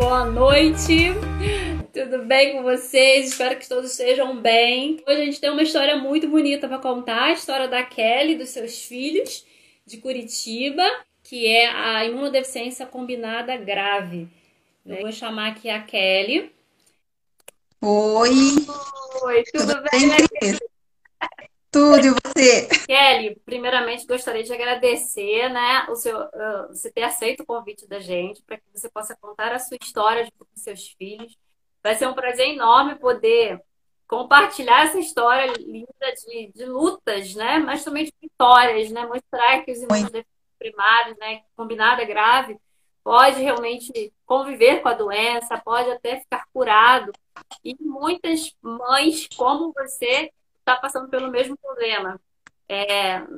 boa noite. Tudo bem com vocês? Espero que todos estejam bem. Hoje a gente tem uma história muito bonita para contar, a história da Kelly e dos seus filhos de Curitiba, que é a imunodeficiência combinada grave. Eu vou chamar aqui a Kelly. Oi, Oi, tudo tudo bem, bem? Cris? Tudo, e você? Kelly, primeiramente gostaria de agradecer, né, você ter aceito o convite da gente para que você possa contar a sua história com seus filhos. Vai ser um prazer enorme poder compartilhar essa história linda de lutas, né, mas também de vitórias, né, mostrar que os imunodeficientes primários, né, combinada grave, pode realmente conviver com a doença, pode até ficar curado. E muitas mães, como você, está passando pelo mesmo problema.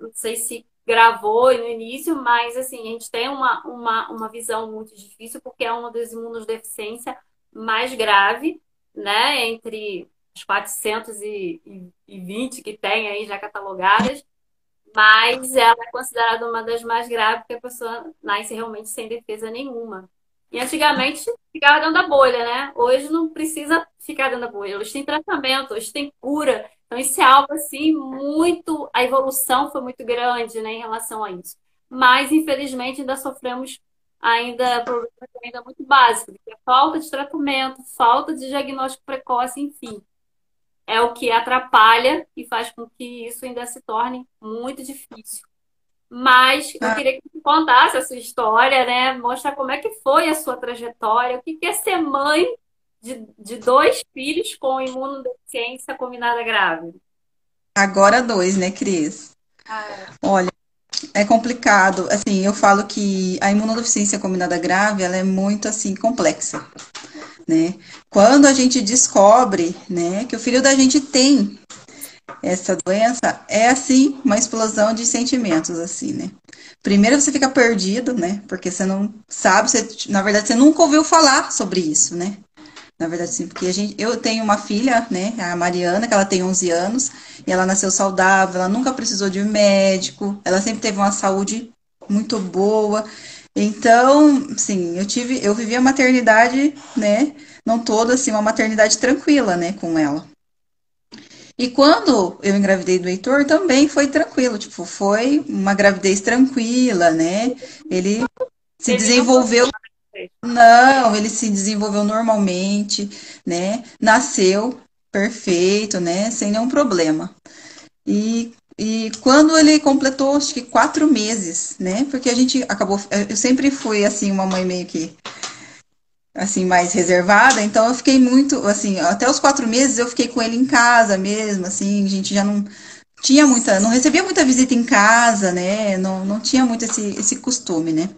Não sei se gravou no início, mas assim, a gente tem uma visão muito difícil, porque é uma das imunodeficiências mais grave, né? Entre os 420 que tem aí já catalogadas, mas ela é considerada uma das mais graves, porque a pessoa nasce realmente sem defesa nenhuma. E antigamente ficava dentro da bolha, né? Hoje não precisa ficar dentro da bolha. Hoje tem tratamento, hoje tem cura. Então, isso é algo assim muito. A evolução foi muito grande, né, em relação a isso. Mas, infelizmente, ainda sofremos ainda problemas ainda muito básicos, que é falta de tratamento, falta de diagnóstico precoce, enfim. É o que atrapalha e faz com que isso ainda se torne muito difícil. Mas eu Ah, queria que você contasse a sua história, né? Mostrar como é que foi a sua trajetória, o que é ser mãe de dois filhos com imunodeficiência combinada grave. agora dois, né, Cris? Ah, Olha, é complicado. Assim, eu falo que a imunodeficiência combinada grave, ela é muito, assim, complexa, né? Quando a gente descobre, né, que o filho da gente tem essa doença, é, assim, uma explosão de sentimentos, assim, né? Primeiro você fica perdido, né? Porque você não sabe, você, na verdade, você nunca ouviu falar sobre isso, né? Na verdade, sim, porque eu tenho uma filha, né, a Mariana, que ela tem 11 anos, e ela nasceu saudável, ela nunca precisou de um médico, ela sempre teve uma saúde muito boa. Então, sim, eu vivi a maternidade, né, não toda, assim, uma maternidade tranquila, né, com ela. E quando eu engravidei do Heitor, também foi tranquilo, tipo, foi uma gravidez tranquila, né, ele se teve nenhum problema. desenvolveu. Não, ele se desenvolveu normalmente, né? Nasceu perfeito, né? Sem nenhum problema. E quando ele completou, acho que 4 meses, né? Porque a gente acabou. Eu sempre fui, assim, uma mãe meio que, assim, mais reservada. Então eu fiquei muito, assim, até os 4 meses eu fiquei com ele em casa mesmo, assim. A gente já não tinha muita. Não recebia muita visita em casa, né? Não tinha muito esse costume, né?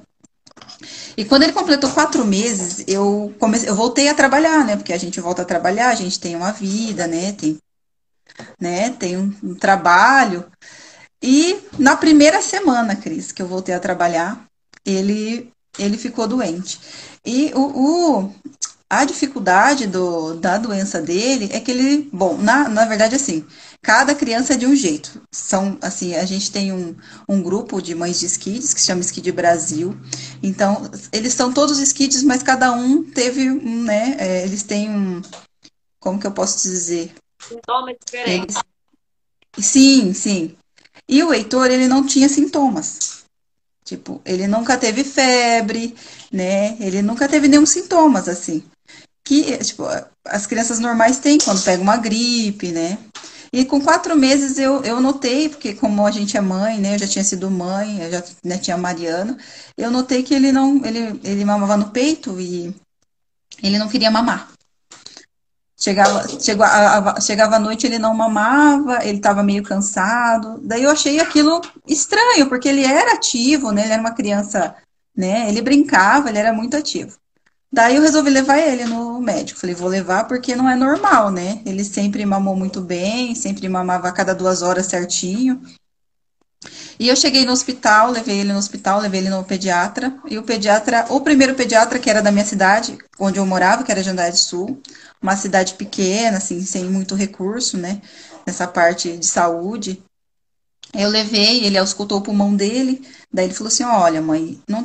E quando ele completou 4 meses, eu voltei a trabalhar, né? Porque a gente volta a trabalhar, a gente tem uma vida, né? Tem um trabalho. E na primeira semana, Cris, que eu voltei a trabalhar, ele ficou doente. E a dificuldade da doença dele é que ele, bom, na verdade, assim, cada criança é de um jeito. São, assim, a gente tem um grupo de mães de skids, que se chama Skid Brasil. Então, eles são todos skids, mas cada um teve né, eles têm como que eu posso dizer? Sintomas diferentes. Eles, sim, sim. E o Heitor, ele não tinha sintomas. Tipo, ele nunca teve febre, né? Ele nunca teve nenhum sintomas, assim. Que, tipo, as crianças normais têm quando pega uma gripe, né? E com 4 meses eu notei, porque como a gente é mãe, né? Eu já tinha sido mãe, eu já, né, tinha Mariano, eu notei que ele não, ele mamava no peito e ele não queria mamar. Chegava à noite, ele não mamava, ele estava meio cansado. Daí eu achei aquilo estranho, porque ele era ativo, né? Ele era uma criança, né? Ele brincava, ele era muito ativo. Daí eu resolvi levar ele no médico. Falei, vou levar porque não é normal, né? Ele sempre mamou muito bem, sempre mamava a cada 2 horas certinho. E eu cheguei no hospital, levei ele no hospital, levei ele no pediatra. E o primeiro pediatra, que era da minha cidade, onde eu morava, que era Jandai Sul, uma cidade pequena, assim, sem muito recurso, né? Nessa parte de saúde. Eu levei, ele auscultou o pulmão dele, daí ele falou assim, olha, mãe, não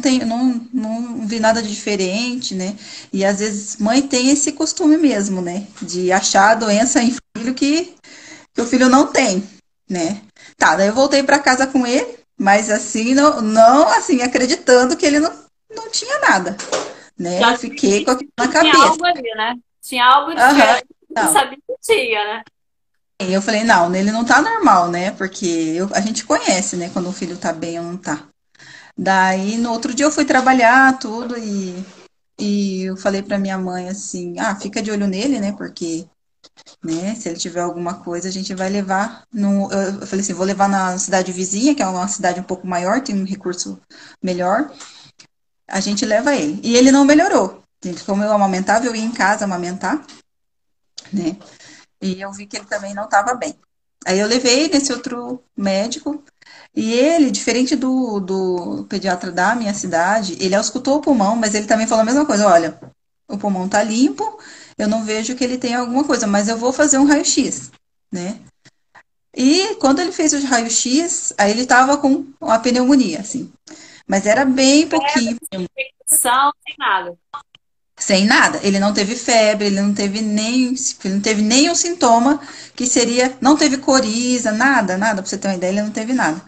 vi nada de diferente, né? E às vezes mãe tem esse costume mesmo, né? De achar a doença em filho que o filho não tem, né? Tá, daí eu voltei para casa com ele, mas assim, não assim, acreditando que ele não tinha nada, né? Eu Já tinha fiquei com visto aquilo na que tinha cabeça. algo ali, né? Tinha algo Aham, diferente que não. sabia que tinha, né? E eu falei, não, ele não tá normal, né? Porque a gente conhece, né? Quando o filho tá bem ou não tá. Daí, no outro dia eu fui trabalhar tudo e eu falei pra minha mãe assim, ah, fica de olho nele, né? Porque, né, se ele tiver alguma coisa, a gente vai levar no, eu falei assim, vou levar na cidade vizinha, que é uma cidade um pouco maior, tem um recurso melhor, a gente leva ele. E ele não melhorou. Gente, como eu amamentava, eu ia em casa amamentar, né? E eu vi que ele também não estava bem. Aí eu levei nesse outro médico, e ele, diferente do pediatra da minha cidade, ele auscultou o pulmão, mas ele também falou a mesma coisa: olha, o pulmão tá limpo, eu não vejo que ele tenha alguma coisa, mas eu vou fazer um raio-x, né? E quando ele fez o raio-x, aí ele tava com uma pneumonia, assim. Mas era bem pouquinho, São sem nada. sem nada. Ele não teve febre, ele não teve nenhum sintoma que seria, não teve coriza, nada, pra você ter uma ideia, ele não teve nada.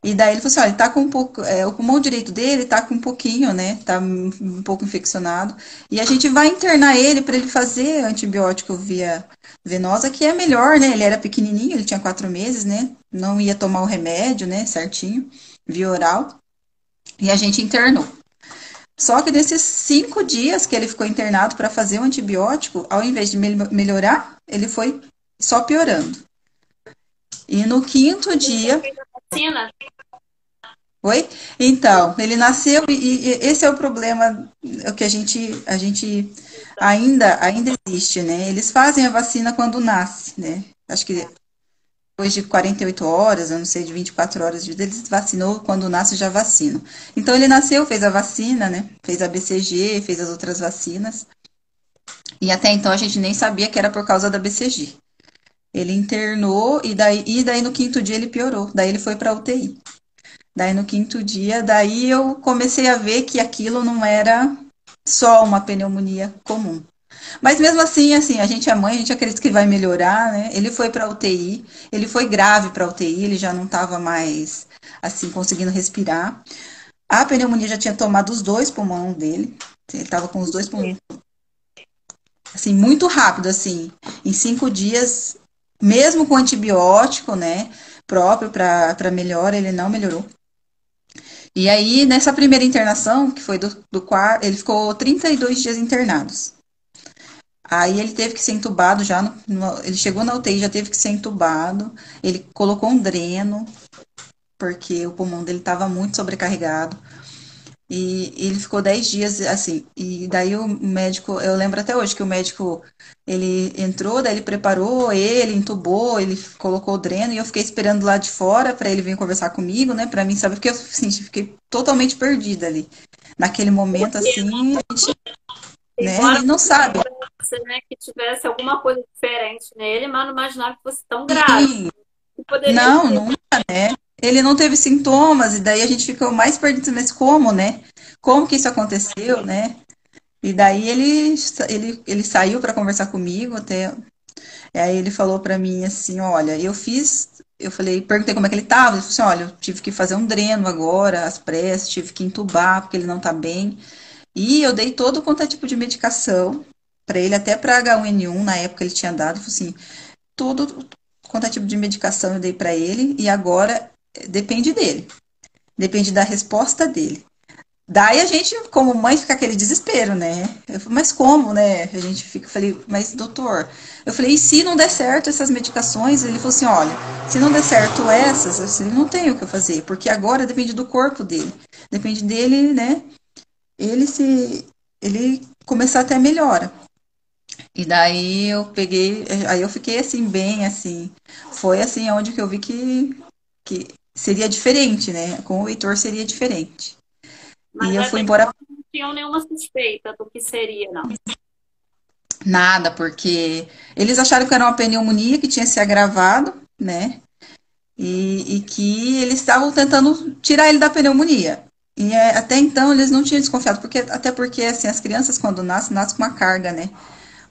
E daí ele falou assim, olha, ele tá com um pouco, o pulmão direito dele tá com um pouquinho, né? Tá um pouco infeccionado. E a gente vai internar ele para ele fazer antibiótico via venosa, que é melhor, né? Ele era pequenininho, ele tinha 4 meses, né? Não ia tomar o remédio, né? Certinho, via oral. E a gente internou. Só que nesses 5 dias que ele ficou internado para fazer o antibiótico, ao invés de melhorar, ele foi só piorando. E no quinto dia, Vacina, oi? Então, ele nasceu e esse é o problema que a gente ainda existe, né? Eles fazem a vacina quando nasce, né? Acho que depois de 48 horas, eu não sei, de 24 horas de vida, eles vacinou, quando nasce já vacina. Então ele nasceu, fez a vacina, né? Fez a BCG, fez as outras vacinas. E até então a gente nem sabia que era por causa da BCG. Ele internou e daí no quinto dia ele piorou. Daí ele foi para UTI. Daí no quinto dia, daí eu comecei a ver que aquilo não era só uma pneumonia comum. Mas mesmo assim, a gente é mãe, a gente acredita que vai melhorar, né? Ele foi para UTI, ele foi grave para UTI, ele já não estava mais assim conseguindo respirar. A pneumonia já tinha tomado os 2 pulmões dele. Ele estava com os 2 pulmões, assim, muito rápido, assim, em 5 dias, mesmo com antibiótico, né, próprio para melhora, ele não melhorou. E aí, nessa primeira internação, que foi do quarto, ele ficou 32 dias internados. Aí ele teve que ser entubado já, ele chegou na UTI, já teve que ser entubado, ele colocou um dreno, porque o pulmão dele estava muito sobrecarregado. E ele ficou 10 dias assim. E daí o médico, eu lembro até hoje que o médico, ele entrou, daí ele preparou ele, entubou, ele colocou o dreno e eu fiquei esperando lá de fora para ele vir conversar comigo, né, para mim saber, porque eu assim, fiquei totalmente perdida ali. Naquele momento assim, a gente, né, a embora gente não sabe. você, né, que tivesse alguma coisa diferente nele, mas não imaginava que fosse tão grave. Sim, Que poderia não, ser. nunca, né? Ele não teve sintomas e daí a gente ficou mais perdido, mas como, né? Como que isso aconteceu, né? E daí ele saiu para conversar comigo até. Aí ele falou para mim assim, olha, eu falei, perguntei como é que ele tava, ele falou assim, olha, eu tive que fazer um dreno agora, às pressas, tive que entubar porque ele não tá bem. E eu dei todo quanto é tipo de medicação para ele, até para H1N1, na época ele tinha dado, assim, tudo quanto é tipo de medicação eu dei para ele e agora depende dele, depende da resposta dele. Daí a gente, como mãe, fica aquele desespero, né? Eu falei, mas como, né? A gente fica, falei, mas doutor, eu falei, e se não der certo essas medicações? Ele falou assim, olha, se não der certo essas, assim, não tem o que eu fazer, porque agora depende do corpo dele, depende dele, né? Ele se, ele começar até melhora. E daí eu peguei, aí eu fiquei assim, bem assim, foi assim onde que eu vi que seria diferente, né? Com o Heitor seria diferente. E Mas eu fui até embora. então não tinham nenhuma suspeita do que seria, não. Nada, porque eles acharam que era uma pneumonia que tinha se agravado, né? e que eles estavam tentando tirar ele da pneumonia. E até então eles não tinham desconfiado, até porque assim, as crianças quando nascem com uma carga, né?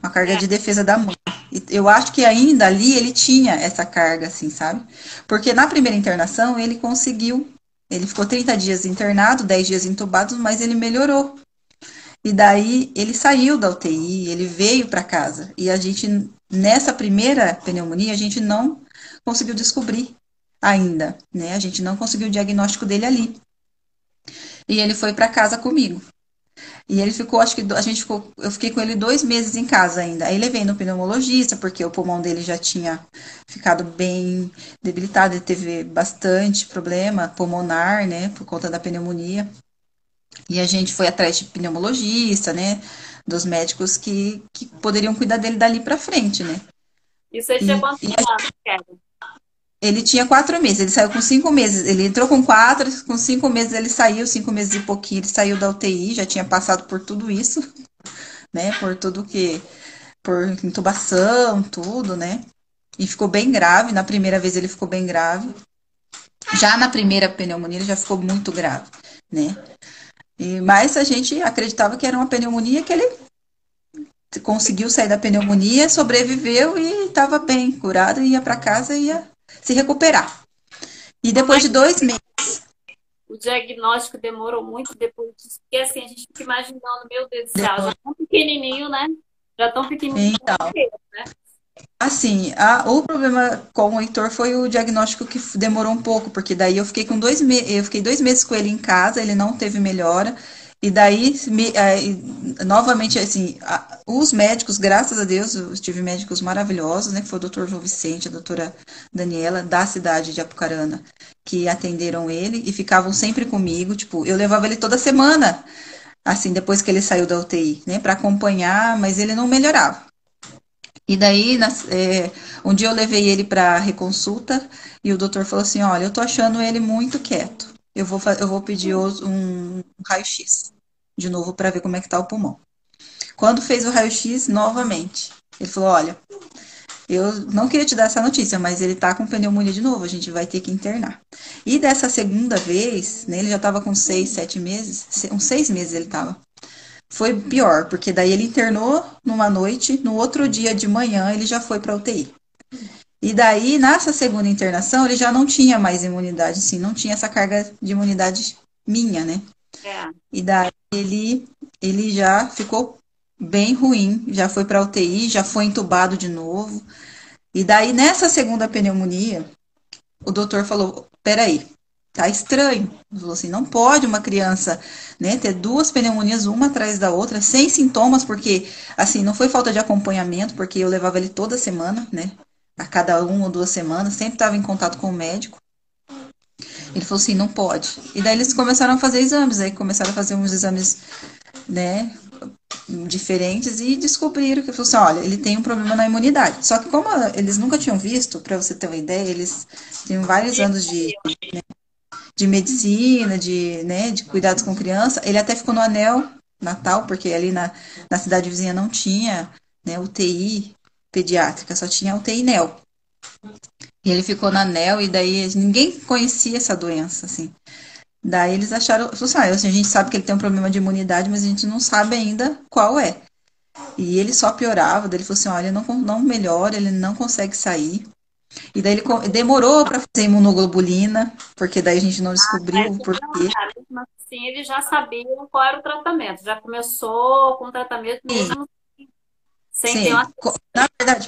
Uma carga É, de defesa da mãe. E eu acho que ainda ali ele tinha essa carga, assim, sabe? Porque na primeira internação ele conseguiu. Ele ficou 30 dias internado, 10 dias entubado, mas ele melhorou. E daí ele saiu da UTI, ele veio para casa. E a gente, nessa primeira pneumonia, a gente não conseguiu descobrir ainda, né? A gente não conseguiu o diagnóstico dele ali. E ele foi para casa comigo. E ele ficou, acho que a gente ficou, eu fiquei com ele 2 meses em casa ainda. Aí levei no pneumologista, porque o pulmão dele já tinha ficado bem debilitado, ele teve bastante problema pulmonar, né, por conta da pneumonia. E a gente foi atrás de pneumologista, né, dos médicos que poderiam cuidar dele dali para frente, né. isso aí tinha E, quantos e anos, Kevin? ele tinha 4 meses, ele saiu com 5 meses. Ele entrou com 4, com 5 meses ele saiu, 5 meses e pouquinho ele saiu da UTI, já tinha passado por tudo isso, né, por tudo que por intubação, tudo, né? E ficou bem grave. Na primeira vez ele ficou bem grave. Já na primeira pneumonia ele já ficou muito grave, né? Mas a gente acreditava que era uma pneumonia que ele conseguiu sair da pneumonia, sobreviveu e estava bem curado, ia para casa e ia se recuperar. E Como depois é de que 2 meses, o diagnóstico demorou muito depois disso? Porque assim, a gente fica imaginando, meu Deus do céu, já tão pequenininho, né? Já tão pequenininho. então, assim, o problema com o Heitor foi o diagnóstico que demorou um pouco, porque daí eu fiquei 2 meses com ele em casa, ele não teve melhora, e daí, novamente, assim, os médicos, graças a Deus, eu tive médicos maravilhosos, né, que foi o doutor João Vicente, a doutora Daniela, da cidade de Apucarana, que atenderam ele e ficavam sempre comigo, tipo, eu levava ele toda semana, assim, depois que ele saiu da UTI, né, para acompanhar, mas ele não melhorava. E daí, um dia eu levei ele para reconsulta e o doutor falou assim: Olha, eu tô achando ele muito quieto. Eu vou pedir um raio-x de novo para ver como é que tá o pulmão. Quando fez o raio-x, novamente, ele falou: Olha, eu não queria te dar essa notícia, mas ele tá com pneumonia de novo, a gente vai ter que internar. E dessa segunda vez, né, ele já tava com 6, 7 meses, uns 6 meses ele tava. Foi pior, porque daí ele internou numa noite, no outro dia de manhã ele já foi para UTI. E daí, nessa segunda internação, ele já não tinha mais imunidade, assim, não tinha essa carga de imunidade minha, né? É. E daí ele já ficou bem ruim, já foi para UTI, já foi entubado de novo. E daí, nessa segunda pneumonia, o doutor falou: peraí, tá estranho. Ele falou assim: não pode uma criança, né, ter duas pneumonias uma atrás da outra, sem sintomas, porque, assim, não foi falta de acompanhamento, porque eu levava ele toda semana, né, a cada 1 ou 2 semanas, sempre estava em contato com o médico. Ele falou assim: não pode. E daí eles começaram a fazer exames, aí começaram a fazer uns exames, né, diferentes e descobriram que, falou assim, olha, ele tem um problema na imunidade. Só que como eles nunca tinham visto, para você ter uma ideia, eles têm vários anos de medicina, né, de cuidados com criança. Ele até ficou no anel Natal, porque ali na cidade vizinha não tinha, né, UTI pediátrica, só tinha UTI NEO. E ele ficou na anel e daí ninguém conhecia essa doença, assim. Daí eles acharam, falaram assim, a gente sabe que ele tem um problema de imunidade, mas a gente não sabe ainda qual é. E ele só piorava, daí ele falou assim, olha, não melhora, ele não consegue sair. E daí ele demorou para fazer imunoglobulina, porque daí a gente não descobriu Mas o porquê. mesmo assim, eles já sabiam qual era o tratamento. Já começou com o tratamento mesmo sem ter Sim, uma.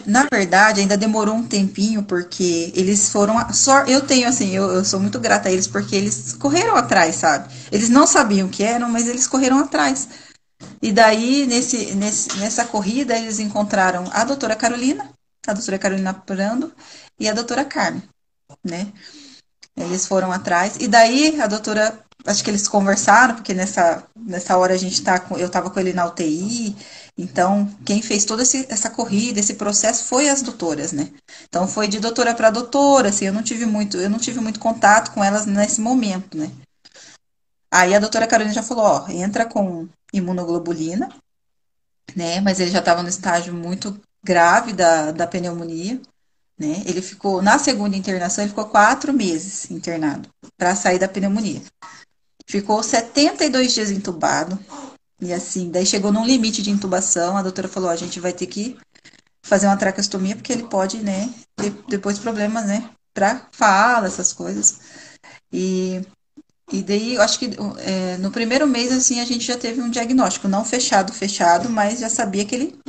na verdade, ainda demorou um tempinho, porque eles foram. Só, eu tenho, assim, eu sou muito grata a eles, porque eles correram atrás, sabe? Eles não sabiam o que eram, mas eles correram atrás. E daí, nessa corrida, eles encontraram a doutora Carolina Prando e a doutora Carmen, né? Eles foram atrás. E daí a doutora, acho que eles conversaram, porque nessa hora a gente eu tava com ele na UTI. Então, quem fez toda essa corrida, esse processo foi as doutoras, né? Então foi de doutora para doutora, assim, eu não tive muito contato com elas nesse momento, né? Aí a doutora Carolina já falou, ó, entra com imunoglobulina, né? Mas ele já estava no estágio muito grave da pneumonia. né? Ele ficou, na segunda internação, ele ficou 4 meses internado para sair da pneumonia. Ficou 72 dias entubado. E assim, daí chegou num limite de intubação, a doutora falou, ó, a gente vai ter que fazer uma traqueostomia, porque ele pode, né, ter depois problemas, né, pra fala, essas coisas. E, e daí, eu acho que no primeiro mês, assim, a gente já teve um diagnóstico, não fechado, mas já sabia que ele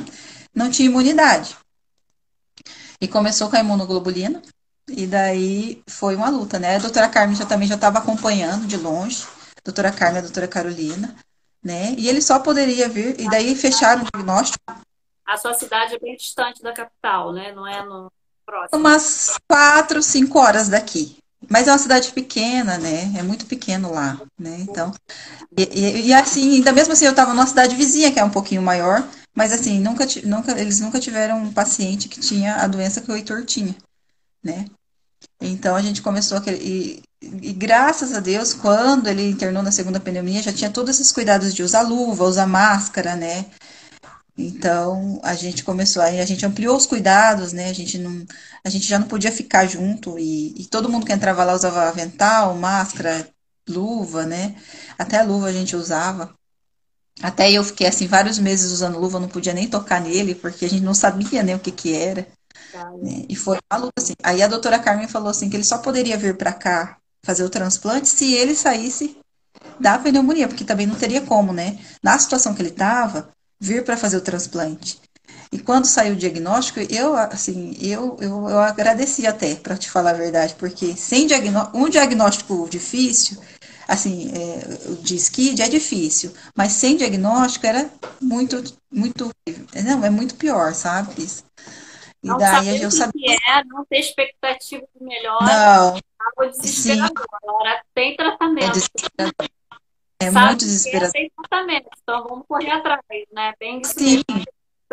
não tinha imunidade. E começou com a imunoglobulina, e daí foi uma luta, né? A doutora Carmen também já estava acompanhando de longe, a doutora Carmen e a doutora Carolina, né? E ele só poderia vir, e daí fecharam o diagnóstico A sua cidade é bem distante da capital, né? Não é no próximo. umas 4, 5 horas daqui. Mas é uma cidade pequena, né? É muito pequeno lá, né? Então, e assim, ainda mesmo assim, eu estava numa cidade vizinha que é um pouquinho maior, mas assim, eles nunca tiveram um paciente que tinha a doença que o Heitor tinha, né? Então a gente começou e graças a Deus, quando ele internou na segunda pneumonia, já tinha todos esses cuidados de usar luva, usar máscara, né? Então a gente começou, aí a gente ampliou os cuidados, né? A gente já não podia ficar junto e todo mundo que entrava lá usava avental, máscara, luva, né? Até a luva a gente usava. Até eu fiquei assim vários meses usando luva, não podia nem tocar nele, porque a gente não sabia, né, o que que era, Tá? né? E foi uma luta assim. Aí a doutora Carmen falou assim que ele só poderia vir para cá fazer o transplante se ele saísse da pneumonia, porque também não teria como, né? Na situação que ele estava, vir para fazer o transplante. E quando saiu o diagnóstico, eu assim, eu agradeci até, para te falar a verdade, porque sem um diagnóstico difícil, assim, de SCID é difícil, mas sem diagnóstico era muito, não, é muito pior, sabe? E Não daí saber o eu que sabia, que é, não ter expectativa de melhora, não, é algo sim, desesperador. Agora, tem é, tratamento. desesperador, é muito Sabe que é, desesperador. tem tratamento. Então, vamos correr atrás, né? Bem isso Sim, mesmo. Todo mundo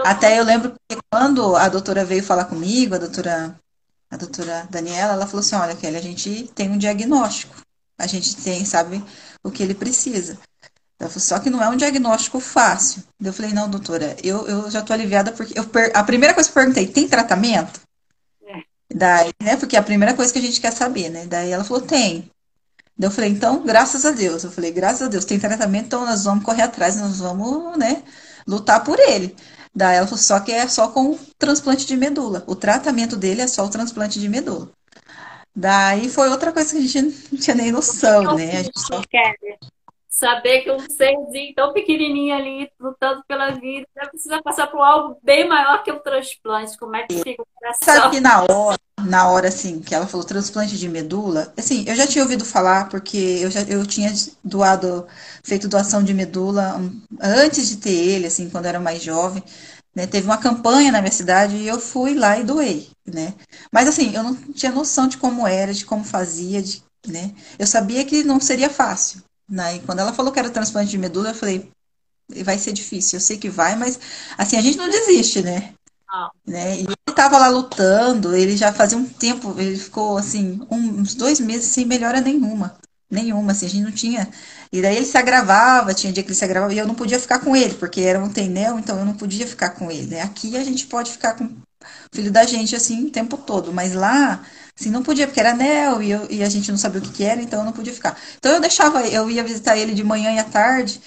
até eu lembro que quando a doutora veio falar comigo, a doutora Daniela, ela falou assim, olha, Kelly, a gente tem um diagnóstico. A gente tem, sabe, o que ele precisa. Ela falou, só que não é um diagnóstico fácil. Eu falei, não, doutora, eu já tô aliviada porque a primeira coisa que eu perguntei, tem tratamento? é, Daí, né, porque é a primeira coisa que a gente quer saber, né? Daí ela falou, tem. Daí eu falei, então, graças a Deus. Eu falei, graças a Deus, tem tratamento, então nós vamos correr atrás, nós vamos, né, lutar por ele. Daí ela falou, só que é só com o transplante de medula. O tratamento dele é só o transplante de medula. Daí foi outra coisa que a gente não tinha nem noção, eu né? A gente fiz, só Kelly. Saber que um serzinho tão pequenininho ali, lutando pela vida, precisa passar por algo bem maior que o transplante. Como é que fica o sabe coração? que na hora assim, que ela falou transplante de medula, assim, eu já tinha ouvido falar porque eu tinha feito doação de medula antes de ter ele, assim, quando eu era mais jovem, né? Teve uma campanha na minha cidade e eu fui lá e doei, né? Mas assim, eu não tinha noção de como era, de como fazia, né? Eu sabia que não seria fácil, né? E quando ela falou que era transplante de medula, eu falei, vai ser difícil, eu sei que vai, mas assim, a gente não desiste, Não. né? E ele estava lá lutando, ele já fazia um tempo, ele ficou assim, uns 2 meses sem melhora nenhuma, assim, a gente não tinha. E daí ele se agravava, tinha dia que ele se agravava, e eu não podia ficar com ele, porque era um tenel, então eu não podia ficar com ele, né? Aqui a gente pode ficar com o filho da gente, assim, o tempo todo, mas lá, assim, não podia, porque era anel, e a gente não sabia o que que era, então eu não podia ficar. Então eu deixava, eu ia visitar ele de manhã e à tarde,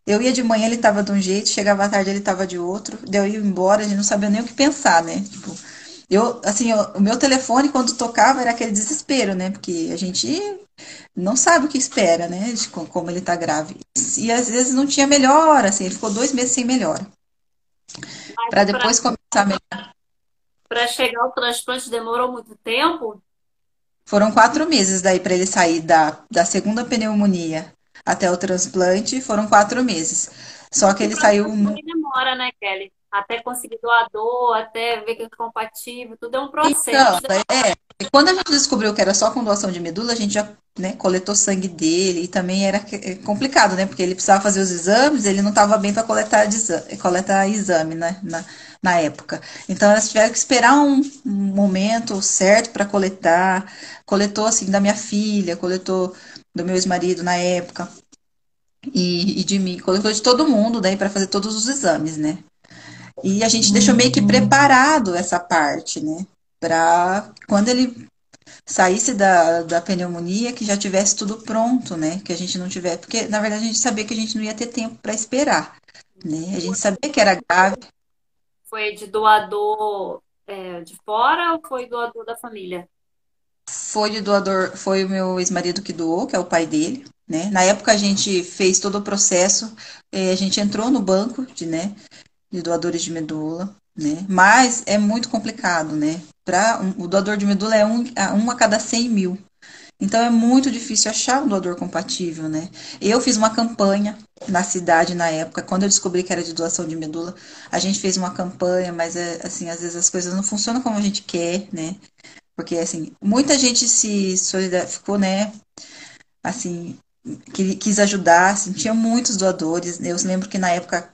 eu ia de manhã, ele tava de um jeito, chegava à tarde, ele tava de outro. Daí eu ia embora, a gente não sabia nem o que pensar, né? Tipo, assim, o meu telefone, quando tocava, era aquele desespero, né? Porque a gente não sabe o que espera, né? De como ele tá grave. E às vezes não tinha melhora, assim, ele ficou 2 meses sem melhora. Mas Para depois começar a melhorar. para chegar ao transplante demorou muito tempo? Foram 4 meses daí para ele sair da segunda pneumonia até o transplante, foram 4 meses. Só que Esse ele saiu. processo também demora, né, Kelly? Até conseguir doador, até ver que é compatível, tudo é um processo. Então, e quando a gente descobriu que era só com doação de medula, a gente já, né, coletou sangue dele e também era complicado, né? Porque ele precisava fazer os exames, ele não estava bem para coletar exame, né, na época. Então, elas tiveram que esperar um momento certo para coletar. Coletou, assim, da minha filha, coletou do meu ex-marido na época e de mim, coletou de todo mundo daí para fazer todos os exames, né? E a gente deixou meio que preparado essa parte, né? para quando ele saísse da pneumonia, que já tivesse tudo pronto, né? Que a gente não tivesse, porque na verdade a gente sabia que a gente não ia ter tempo para esperar, né? A gente sabia que era grave. Foi de doador de fora ou foi doador da família? Foi de doador, foi o meu ex-marido que doou, que é o pai dele, né? Na época a gente fez todo o processo, a gente entrou no banco de doadores de medula, né? Mas é muito complicado, né? O doador de medula é um a cada 100 mil. Então é muito difícil achar um doador compatível, né? Eu fiz uma campanha na cidade na época, quando eu descobri que era de doação de medula, a gente fez uma campanha, mas assim, às vezes as coisas não funcionam como a gente quer, né? Porque assim, muita gente se ficou, né? Assim, quis ajudar, assim, tinha muitos doadores. Eu lembro que na época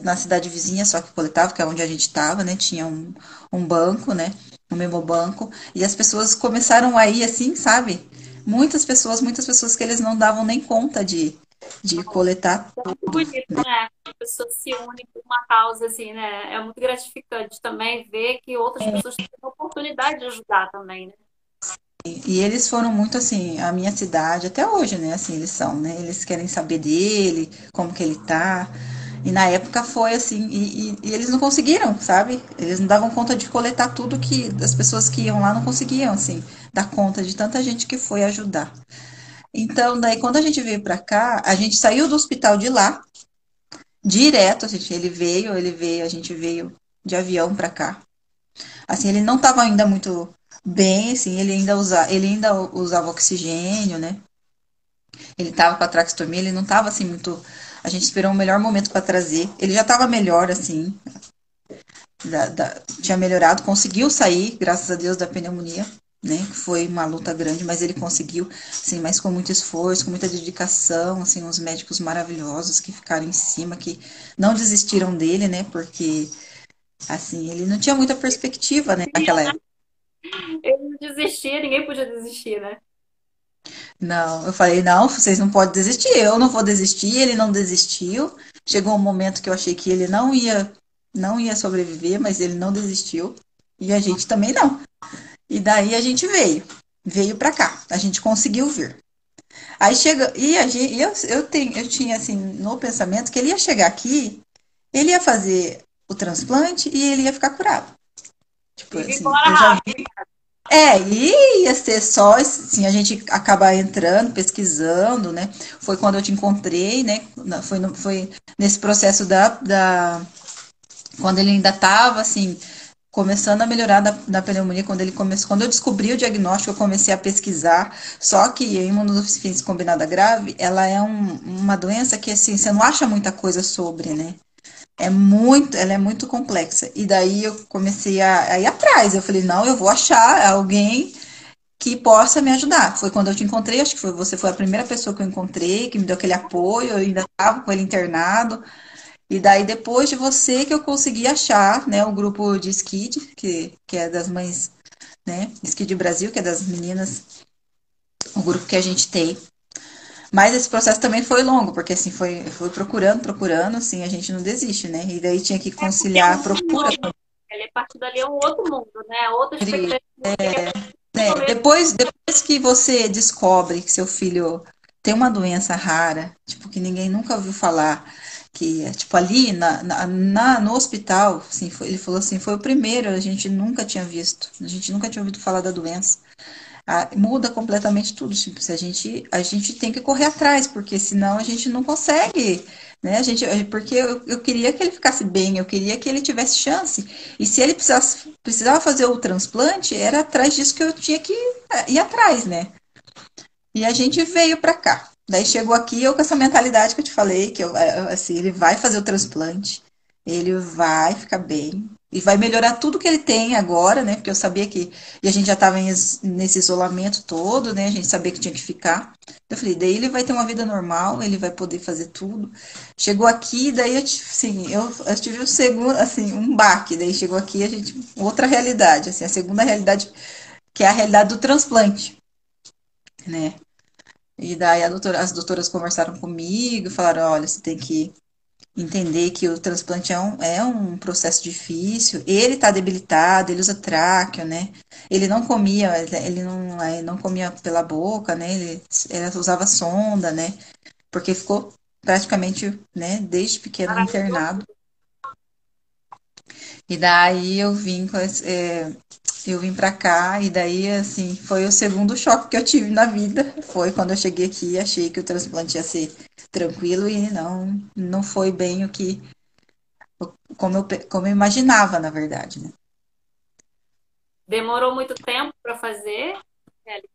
na cidade vizinha só que coletava, que é onde a gente estava, né? Tinha um banco, né? Um memobanco. E as pessoas começaram a ir assim, sabe? Muitas pessoas que eles não davam nem conta de coletar tudo. Bonito, né? A pessoa se une por uma causa assim, né? É muito gratificante também ver que outras pessoas têm a oportunidade de ajudar também, né? E eles foram muito assim, a minha cidade, até hoje, né? Assim, eles são, né? Eles querem saber dele, como que ele tá. E na época foi assim, e eles não conseguiram, sabe? Eles não davam conta de coletar tudo que as pessoas que iam lá não conseguiam, assim, dar conta de tanta gente que foi ajudar. Então, daí quando a gente veio pra cá, a gente saiu do hospital de lá, direto, a gente veio de avião pra cá. Assim, ele não estava ainda muito bem, assim, ele ainda usava oxigênio, né? Ele estava com a traqueostomia, ele não estava assim muito. A gente esperou o melhor momento para trazer. Ele já estava melhor, assim, tinha melhorado, conseguiu sair, graças a Deus, da pneumonia, né? Que foi uma luta grande, mas ele conseguiu, assim, mas com muito esforço, com muita dedicação, assim, uns médicos maravilhosos que ficaram em cima, que não desistiram dele, né? Porque, assim, ele não tinha muita perspectiva, né, naquela época. Eu não desistia, ninguém podia desistir, né? Não, eu falei, não, vocês não podem desistir, eu não vou desistir, ele não desistiu. Chegou um momento que eu achei que ele não ia sobreviver, mas ele não desistiu. E a gente também não. E daí a gente veio pra cá. A gente conseguiu vir. Aí chega, e a gente, eu tinha assim no pensamento que ele ia chegar aqui, ele ia fazer o transplante e ele ia ficar curado. Tipo E assim, embora eu já rápido. e ia ser só assim, a gente acabar entrando, pesquisando, né? Foi quando eu te encontrei, né? Foi nesse processo quando ele ainda estava assim, começando a melhorar da pneumonia, quando ele começou, quando eu descobri o diagnóstico, eu comecei a pesquisar. Só que a imunodeficiência combinada grave, ela é uma doença que assim, você não acha muita coisa sobre, né? Ela é muito complexa. E daí eu comecei a ir atrás. Eu falei, não, eu vou achar alguém que possa me ajudar. Foi quando eu te encontrei, acho que você foi a primeira pessoa que eu encontrei, que me deu aquele apoio, eu ainda estava com ele internado. E daí, depois de você, que eu consegui achar, né, o grupo de Skid, que é das mães, né, Skid Brasil, que é das meninas, o grupo que a gente tem. Mas esse processo também foi longo, porque assim, foi procurando, assim, a gente não desiste, né? E daí tinha que É porque é conciliar a um procura. mundo. Ele, a partir dali é um outro mundo, né? Outra expectativa que é no Né? começo. Depois que você descobre que seu filho tem uma doença rara, tipo, que ninguém nunca ouviu falar, que é tipo ali no hospital, assim, ele falou assim, foi o primeiro, a gente nunca tinha visto, a gente nunca tinha ouvido falar da doença. Ah, muda completamente tudo, tipo, se a gente tem que correr atrás, porque senão a gente não consegue, né? Porque eu queria que ele ficasse bem, eu queria que ele tivesse chance. E se ele precisava fazer o transplante, era atrás disso que eu tinha que ir atrás, né? E a gente veio para cá. Daí chegou aqui eu com essa mentalidade que eu te falei, que assim, ele vai fazer o transplante, ele vai ficar bem e vai melhorar tudo que ele tem agora, né? Porque eu sabia que e a gente já estava nesse isolamento todo, né? A gente sabia que tinha que ficar. Eu falei, daí ele vai ter uma vida normal, ele vai poder fazer tudo. Chegou aqui, daí assim, eu tive um segundo, assim, um baque. Daí chegou aqui a gente outra realidade, assim, a segunda realidade que é a realidade do transplante, né? E daí as doutoras conversaram comigo, falaram, olha, você tem que entender que o transplante é um processo difícil. Ele está debilitado, ele usa tráqueo, né? Ele não comia pela boca, né? Ele usava sonda, né? Porque ficou praticamente, né, desde pequeno internado. E daí eu vim pra cá e daí, assim, foi o segundo choque que eu tive na vida. Foi quando eu cheguei aqui, achei que o transplante ia ser tranquilo e não foi bem como eu imaginava, na verdade, né? Demorou muito tempo para fazer? Kelly?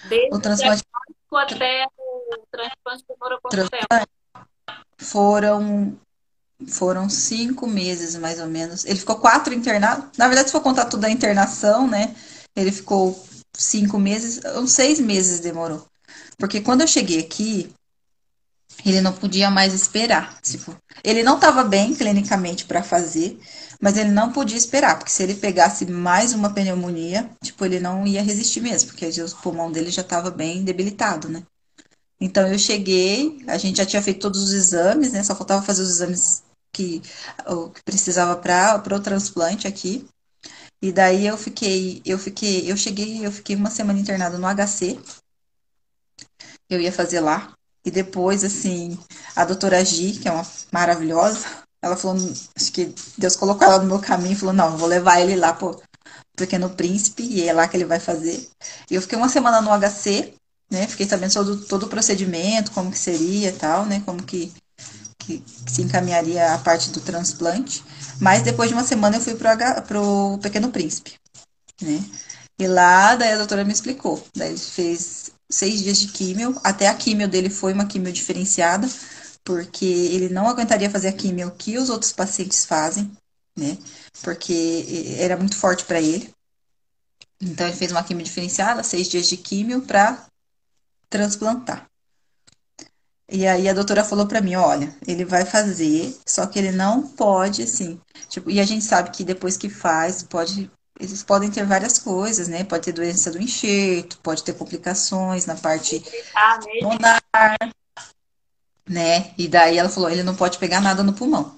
Desde O o transplante diagnóstico até o transplante demorou quanto tempo? foram, foram 5 meses, mais ou menos. Ele ficou 4 internado. Na verdade, se for contar tudo a internação, né? Ele ficou 5 meses, uns 6 meses demorou. Porque quando eu cheguei aqui, ele não podia mais esperar. Tipo, ele não estava bem clinicamente para fazer, mas ele não podia esperar, porque se ele pegasse mais uma pneumonia, tipo, ele não ia resistir mesmo, porque o pulmão dele já estava bem debilitado, né? Então eu cheguei, a gente já tinha feito todos os exames, né? Só faltava fazer os exames que precisava para o transplante aqui. E daí eu fiquei uma semana internada no HC, eu ia fazer lá. E depois, assim, a doutora Gi, que é uma maravilhosa, ela falou, acho que Deus colocou ela no meu caminho e falou, não, eu vou levar ele lá pro Pequeno Príncipe, e é lá que ele vai fazer. E eu fiquei uma semana no HC, né? Fiquei sabendo todo o procedimento, como que seria e tal, né? Como que se encaminharia a parte do transplante. Mas depois de uma semana eu fui pro Pequeno Príncipe, né? E lá, daí a doutora me explicou. Daí ele fez 6 dias de químio. Até a químio dele foi uma químio diferenciada, porque ele não aguentaria fazer a químio que os outros pacientes fazem, né? Porque era muito forte para ele. Então ele fez uma químio diferenciada, 6 dias de químio para transplantar. E aí a doutora falou para mim, olha, ele vai fazer, só que ele não pode, assim, tipo, e a gente sabe que depois que faz, eles podem ter várias coisas, né? Pode ter doença do enxerto, pode ter complicações na parte Ah, mesmo? pulmonar, né? E daí ela falou, ele não pode pegar nada no pulmão.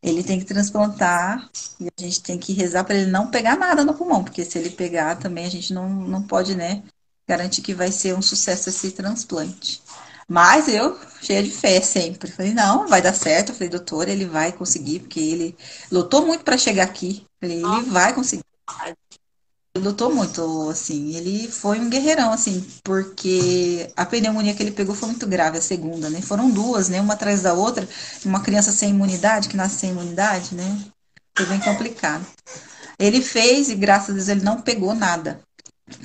Ele tem que transplantar e a gente tem que rezar para ele não pegar nada no pulmão, porque se ele pegar também a gente não pode, né, garantir que vai ser um sucesso esse transplante. Mas eu, cheia de fé sempre, falei, não, vai dar certo. Eu falei, doutor, ele vai conseguir, porque ele lutou muito para chegar aqui. Eu falei, ele Nossa, vai conseguir. Ele lutou muito, assim, ele foi um guerreirão, assim, porque a pneumonia que ele pegou foi muito grave, a segunda, né? Foram duas, né? Uma atrás da outra, uma criança sem imunidade, que nasce sem imunidade, né? Foi bem complicado. Ele fez e graças a Deus ele não pegou nada.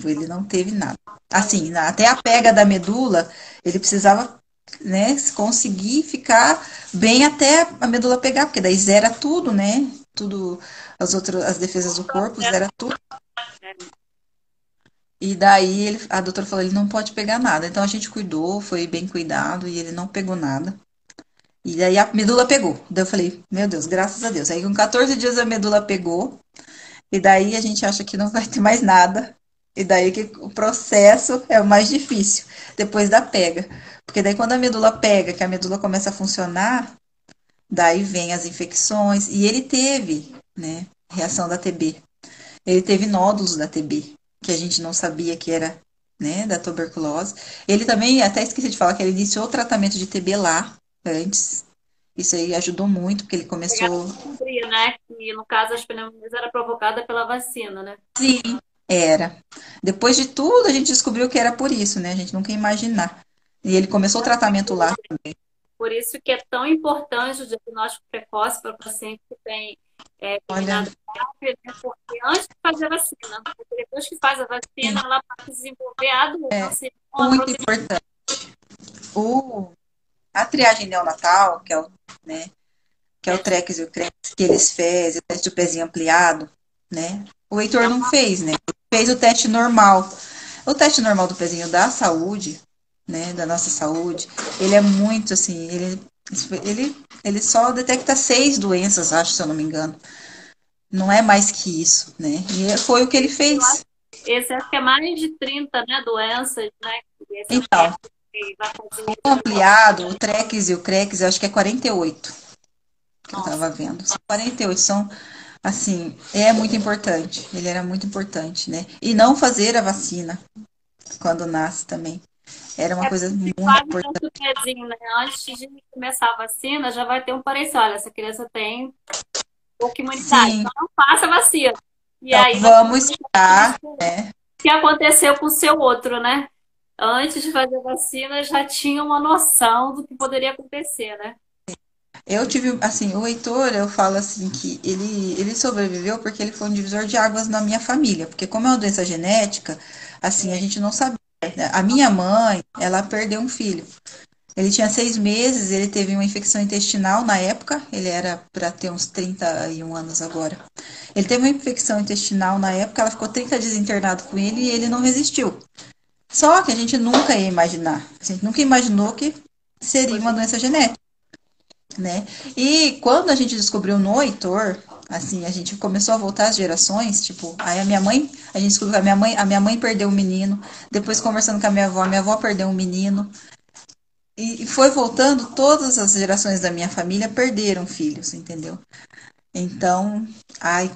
Ele não teve nada. Assim, até a pega da medula, ele precisava, né, conseguir ficar bem até a medula pegar, porque daí zera tudo, né? Tudo, as defesas do corpo, zera tudo. E daí a doutora falou, ele não pode pegar nada. Então a gente cuidou, foi bem cuidado e ele não pegou nada. E daí a medula pegou. Daí eu falei, meu Deus, graças a Deus. Aí com 14 dias a medula pegou. E daí a gente acha que não vai ter mais nada. E daí que o processo é o mais difícil, depois da pega. Porque daí quando a medula pega, que a medula começa a funcionar, daí vem as infecções. E ele teve, né, reação da TB. Ele teve nódulos da TB, que a gente não sabia que era, né, da tuberculose. Ele também, até esqueci de falar que ele iniciou o tratamento de TB lá, antes. Isso aí ajudou muito, porque ele pegar começou. descobrir, né? Que no caso as pneumonias era provocada pela vacina, né? Sim, era. Depois de tudo, a gente descobriu que era por isso, né? A gente nunca ia imaginar. E ele começou o tratamento lá. Por isso que é tão importante o diagnóstico precoce para o paciente que tem Olha, terminado grave, né? Porque antes de fazer a vacina, porque depois que faz a vacina, ela pode desenvolver a doença e não a muito proteína. importante. O, a triagem neonatal, né, que é o TREX e o CREX, que eles fez, o teste do pezinho ampliado, né? O Heitor não fez, né? Fez o teste normal. O teste normal do pezinho da saúde, né, da nossa saúde, ele é muito assim, ele só detecta 6 doenças, acho, se eu não me engano. Não é mais que isso, né? E foi o que ele Eu fez. acho, esse acho que é mais de 30, né, doenças, né? Que esse é o Então, teste. vai fazer O ampliado, o Trex e o Crex, eu acho que é 48 que eu nossa, tava vendo. São 48, são, assim, é muito importante. Ele era muito importante, né? E não fazer a vacina quando nasce também. Era uma é coisa porque se muito faz importante. tanto pezinho, né? Antes de começar a vacina, já vai ter um parecer, olha, essa criança tem pouca imunidade, Sim, então não faça a vacina. E então aí você vamos esperar. o que aconteceu com o seu outro, né? Antes de fazer a vacina, já tinha uma noção do que poderia acontecer, né? Eu tive, assim, o Heitor, eu falo assim que ele sobreviveu porque ele foi um divisor de águas na minha família, porque como é uma doença genética, assim, a É, gente não sabia, né? A minha mãe, ela perdeu um filho. Ele tinha 6 meses, ele teve uma infecção intestinal na época, ele era para ter uns 31 anos agora. Ele teve uma infecção intestinal na época, ela ficou 30 dias internado com ele e ele não resistiu. Só que a gente nunca ia imaginar, a gente nunca imaginou que seria foi uma doença genética, né? E quando a gente descobriu no Heitor, assim, a gente começou a voltar as gerações, tipo, aí a minha mãe, a gente descobriu que a minha mãe perdeu um menino, depois conversando com a minha avó perdeu um menino, e foi voltando, todas as gerações da minha família perderam filhos, entendeu? Então, ai,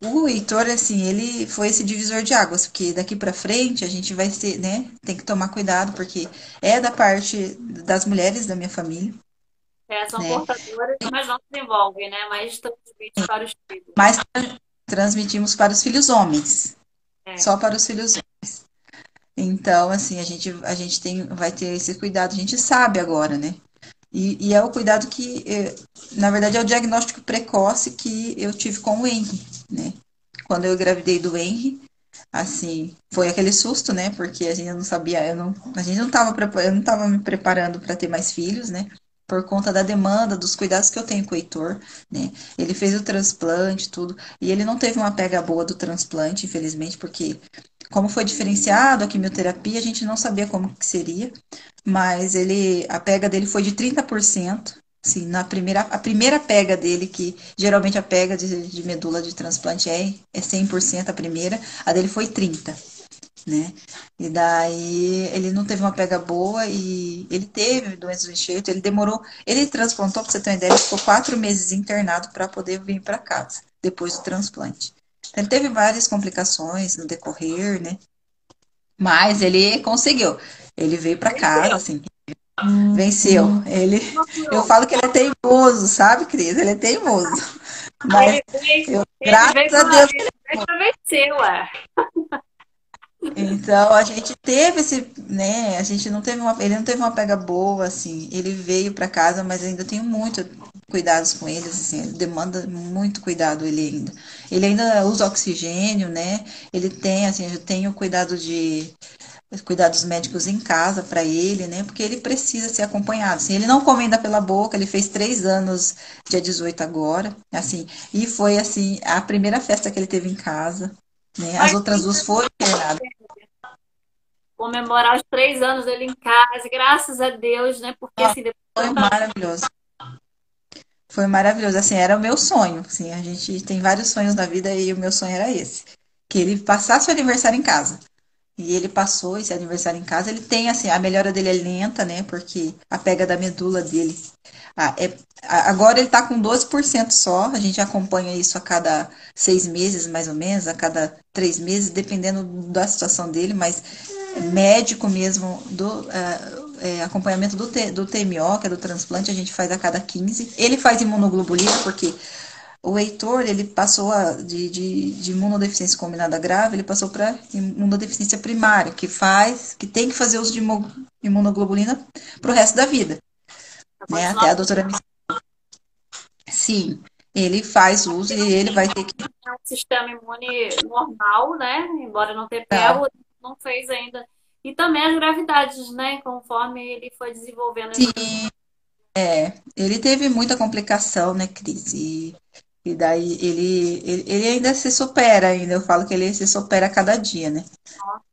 o Heitor, assim, ele foi esse divisor de águas, porque daqui pra frente a gente vai ter, né, tem que tomar cuidado, porque é da parte das mulheres da minha família, são né, portadoras, mas não desenvolvem, né? Mas transmite para os filhos. mas transmitimos para os filhos homens, É, só para os filhos homens. Então, assim, a gente vai ter esse cuidado, a gente sabe agora, né? E é o cuidado que, na verdade, é o diagnóstico precoce que eu tive com o Henry, né? Quando eu engravidei do Henry, assim, foi aquele susto, né? Porque a gente não sabia, a gente não estava eu não estava me preparando para ter mais filhos, né? Por conta da demanda, dos cuidados que eu tenho com o Heitor, né? Ele fez o transplante, tudo, e ele não teve uma pega boa do transplante, infelizmente, porque como foi diferenciado a quimioterapia, a gente não sabia como que seria, mas a pega dele foi de 30%. Assim, a primeira pega dele, que geralmente a pega de medula de transplante é 100% a primeira, a dele foi 30%, né? E daí ele não teve uma pega boa e ele teve doença do enxerto, ele transplantou, pra você ter uma ideia, ele ficou 4 meses internado para poder vir para casa, depois do transplante. Então, ele teve várias complicações no decorrer, né? Mas ele conseguiu. Ele veio para casa, venceu. assim, venceu. Eu Procurou. falo que ele é teimoso, sabe, Cris? Ele é teimoso. Mas Ele graças veio a para Deus. vencer, ué. Então a gente teve esse, né? A gente não teve ele não teve uma pega boa, assim. Ele veio para casa, mas ainda tenho muito cuidados com eles, assim. Ele demanda muito cuidado ele ainda. Ele ainda usa oxigênio, né? Ele tem, assim, eu tenho cuidado de cuidados médicos em casa para ele, né? Porque ele precisa ser acompanhado. Assim, ele não come ainda pela boca, ele fez 3 anos, dia 18 agora, assim, e foi assim a primeira festa que ele teve em casa, né? As Mas outras duas foram internadas. comemorar os 3 anos dele em casa, graças a Deus, né? Porque assim, depois de Foi tanta maravilhoso. Foi maravilhoso, assim, era o meu sonho, assim, a gente tem vários sonhos na vida e o meu sonho era esse, que ele passasse o aniversário em casa. E ele passou esse aniversário em casa. Ele tem, assim, a melhora dele é lenta, né? Porque a pega da medula dele. Agora ele tá com 12% só. A gente acompanha isso a cada 6 meses, mais ou menos, a cada 3 meses, dependendo da situação dele. Mas médico mesmo, acompanhamento do TMO, que é do transplante, a gente faz a cada 15. Ele faz imunoglobulina, porque o Heitor, ele passou de imunodeficiência combinada grave, ele passou para imunodeficiência primária, que tem que fazer uso de imunoglobulina para o resto da vida, pra né? continuar Até a doutora sim, ele faz uso e ele vai ter que um sistema imune normal, né? Embora não tenha pego, não fez ainda. E também as gravidades, né? Conforme ele foi desenvolvendo ainda. sim, ele teve muita complicação, né, Cris? E daí ele ainda se supera ainda, eu falo que ele se supera a cada dia, né?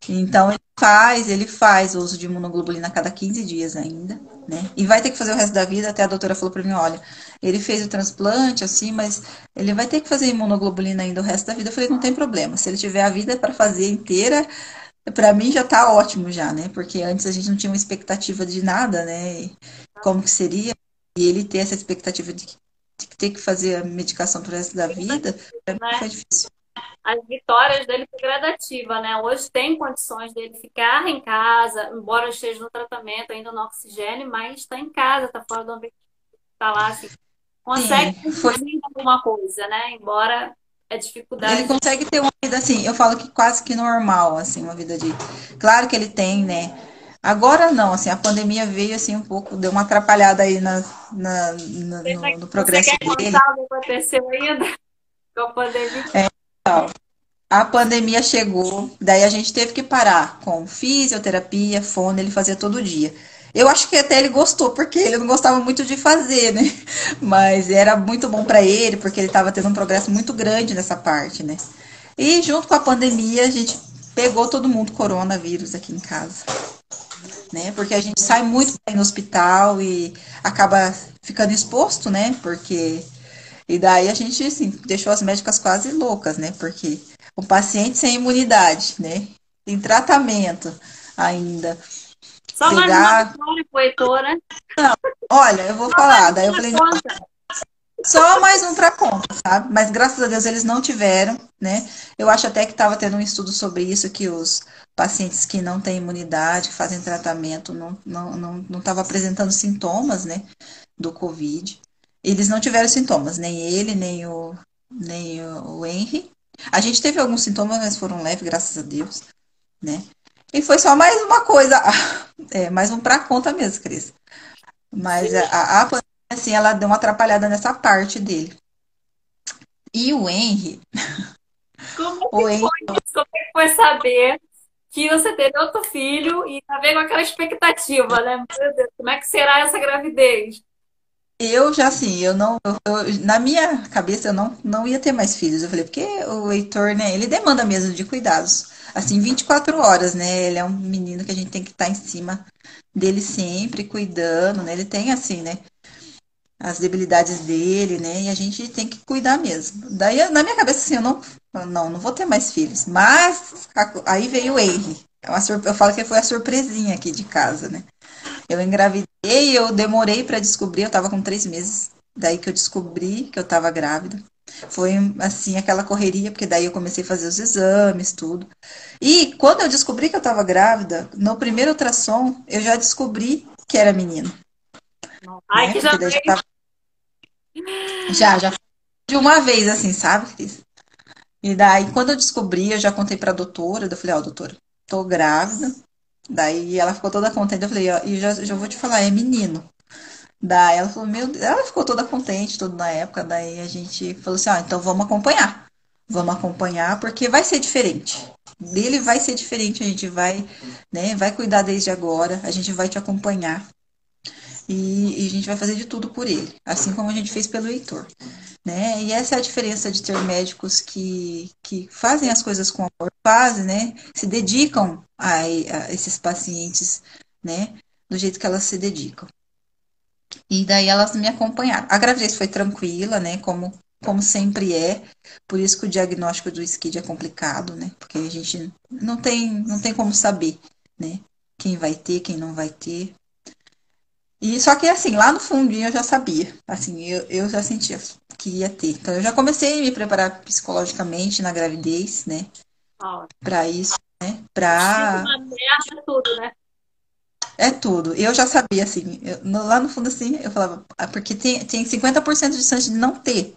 Então ele faz o uso de imunoglobulina a cada 15 dias ainda, né? E vai ter que fazer o resto da vida, até a doutora falou para mim, olha, ele fez o transplante assim, mas ele vai ter que fazer imunoglobulina ainda o resto da vida. Eu falei, não tem problema, se ele tiver a vida para fazer inteira, Para mim já tá ótimo já, né? Porque antes a gente não tinha uma expectativa de nada, né? E como que seria? E ele ter essa expectativa de ter que fazer a medicação pro resto da vida, para mim Né? foi difícil. As vitórias dele foi gradativa, né? Hoje tem condições dele ficar em casa, embora esteja no tratamento, ainda no oxigênio, mas está em casa, está fora do ambiente, está lá, assim, consegue Sim, foi. produzir alguma coisa, né? Embora a Ele dificuldade. consegue ter uma vida assim, eu falo que quase que normal, assim, uma vida de. Claro que ele tem, né? Agora não, assim, a pandemia veio assim um pouco, deu uma atrapalhada aí no Você progresso quer dele. contar o que aconteceu ainda com a pandemia? A pandemia chegou, daí a gente teve que parar com fisioterapia, fono, ele fazia todo dia. Eu acho que até ele gostou, porque ele não gostava muito de fazer, né? Mas era muito bom para ele, porque ele estava tendo um progresso muito grande nessa parte, né? E junto com a pandemia, a gente pegou todo mundo coronavírus aqui em casa, né? Porque a gente sai muito pra ir no hospital e acaba ficando exposto, né? Porque e daí a gente, assim, deixou as médicas quase loucas, né? Porque o paciente sem imunidade, né? Em tratamento ainda. Só mais uma Pegar. vitória pro Heitor, né? Olha, eu vou Só mais falar. Daí eu uma falei, conta. só mais um para conta, sabe? Mas graças a Deus eles não tiveram, né? Eu acho até que estava tendo um estudo sobre isso, que os pacientes que não têm imunidade, que fazem tratamento, não estavam apresentando sintomas, né? Do Covid. Eles não tiveram sintomas, nem ele, nem o Henry. A gente teve alguns sintomas, mas foram leves, graças a Deus, né? E foi só mais uma coisa, mais um pra conta mesmo, Cris. Mas Sim, a pandemia, assim, ela deu uma atrapalhada nessa parte dele. E o Henry, como é o que Henry, foi isso? Como é que foi saber que você teve outro filho e tá vendo aquela expectativa, né? Meu Deus, como é que será essa gravidez? eu já assim, eu não, na minha cabeça eu não ia ter mais filhos. Eu falei, porque o Heitor, né, ele demanda mesmo de cuidados. Assim, 24 horas, né? Ele é um menino que a gente tem que estar em cima dele sempre, cuidando, né? Ele tem assim, né? As debilidades dele, né? E a gente tem que cuidar mesmo. Daí, na minha cabeça, assim, eu não vou ter mais filhos. Mas aí veio o Henry. Eu falo que foi a surpresinha aqui de casa, né? Eu engravidei, eu demorei para descobrir, eu tava com 3 meses. Daí que eu descobri que eu tava grávida. Foi assim aquela correria, porque daí eu comecei a fazer os exames, tudo. E quando eu descobri que eu tava grávida, no primeiro ultrassom, eu já descobri que era menino, Ai, né? que já Porque daí já tava, já foi de uma vez assim, sabe, Cris? E daí quando eu descobri, eu já contei pra doutora, eu falei, ó, doutora, tô grávida. Daí ela ficou toda contente, eu falei, ó, e já vou te falar, é menino. Daí ela falou, meu Deus, ela ficou toda contente, tudo na época. Daí a gente falou assim, ah, então vamos acompanhar. Vamos acompanhar porque vai ser diferente. Dele vai ser diferente, a gente vai, né, vai cuidar desde agora, a gente vai te acompanhar e a gente vai fazer de tudo por ele, assim como a gente fez pelo Heitor, né? E essa é a diferença de ter médicos que fazem as coisas com amor, fazem, né? Se dedicam a esses pacientes, né? Do jeito que elas se dedicam. E daí elas me acompanharam. A gravidez foi tranquila, né? Como sempre é. Por isso que o diagnóstico do SCID é complicado, né? Porque a gente não tem como saber, né? Quem vai ter, quem não vai ter. E só que assim, lá no fundinho eu já sabia. Assim, eu já sentia que ia ter. Então eu já comecei a me preparar psicologicamente na gravidez, né? ó, Pra isso, né? estigma, Pra. merda, tudo, né? É tudo. Eu já sabia, assim. Lá no fundo, assim, eu falava, porque tem 50% de chance de não ter,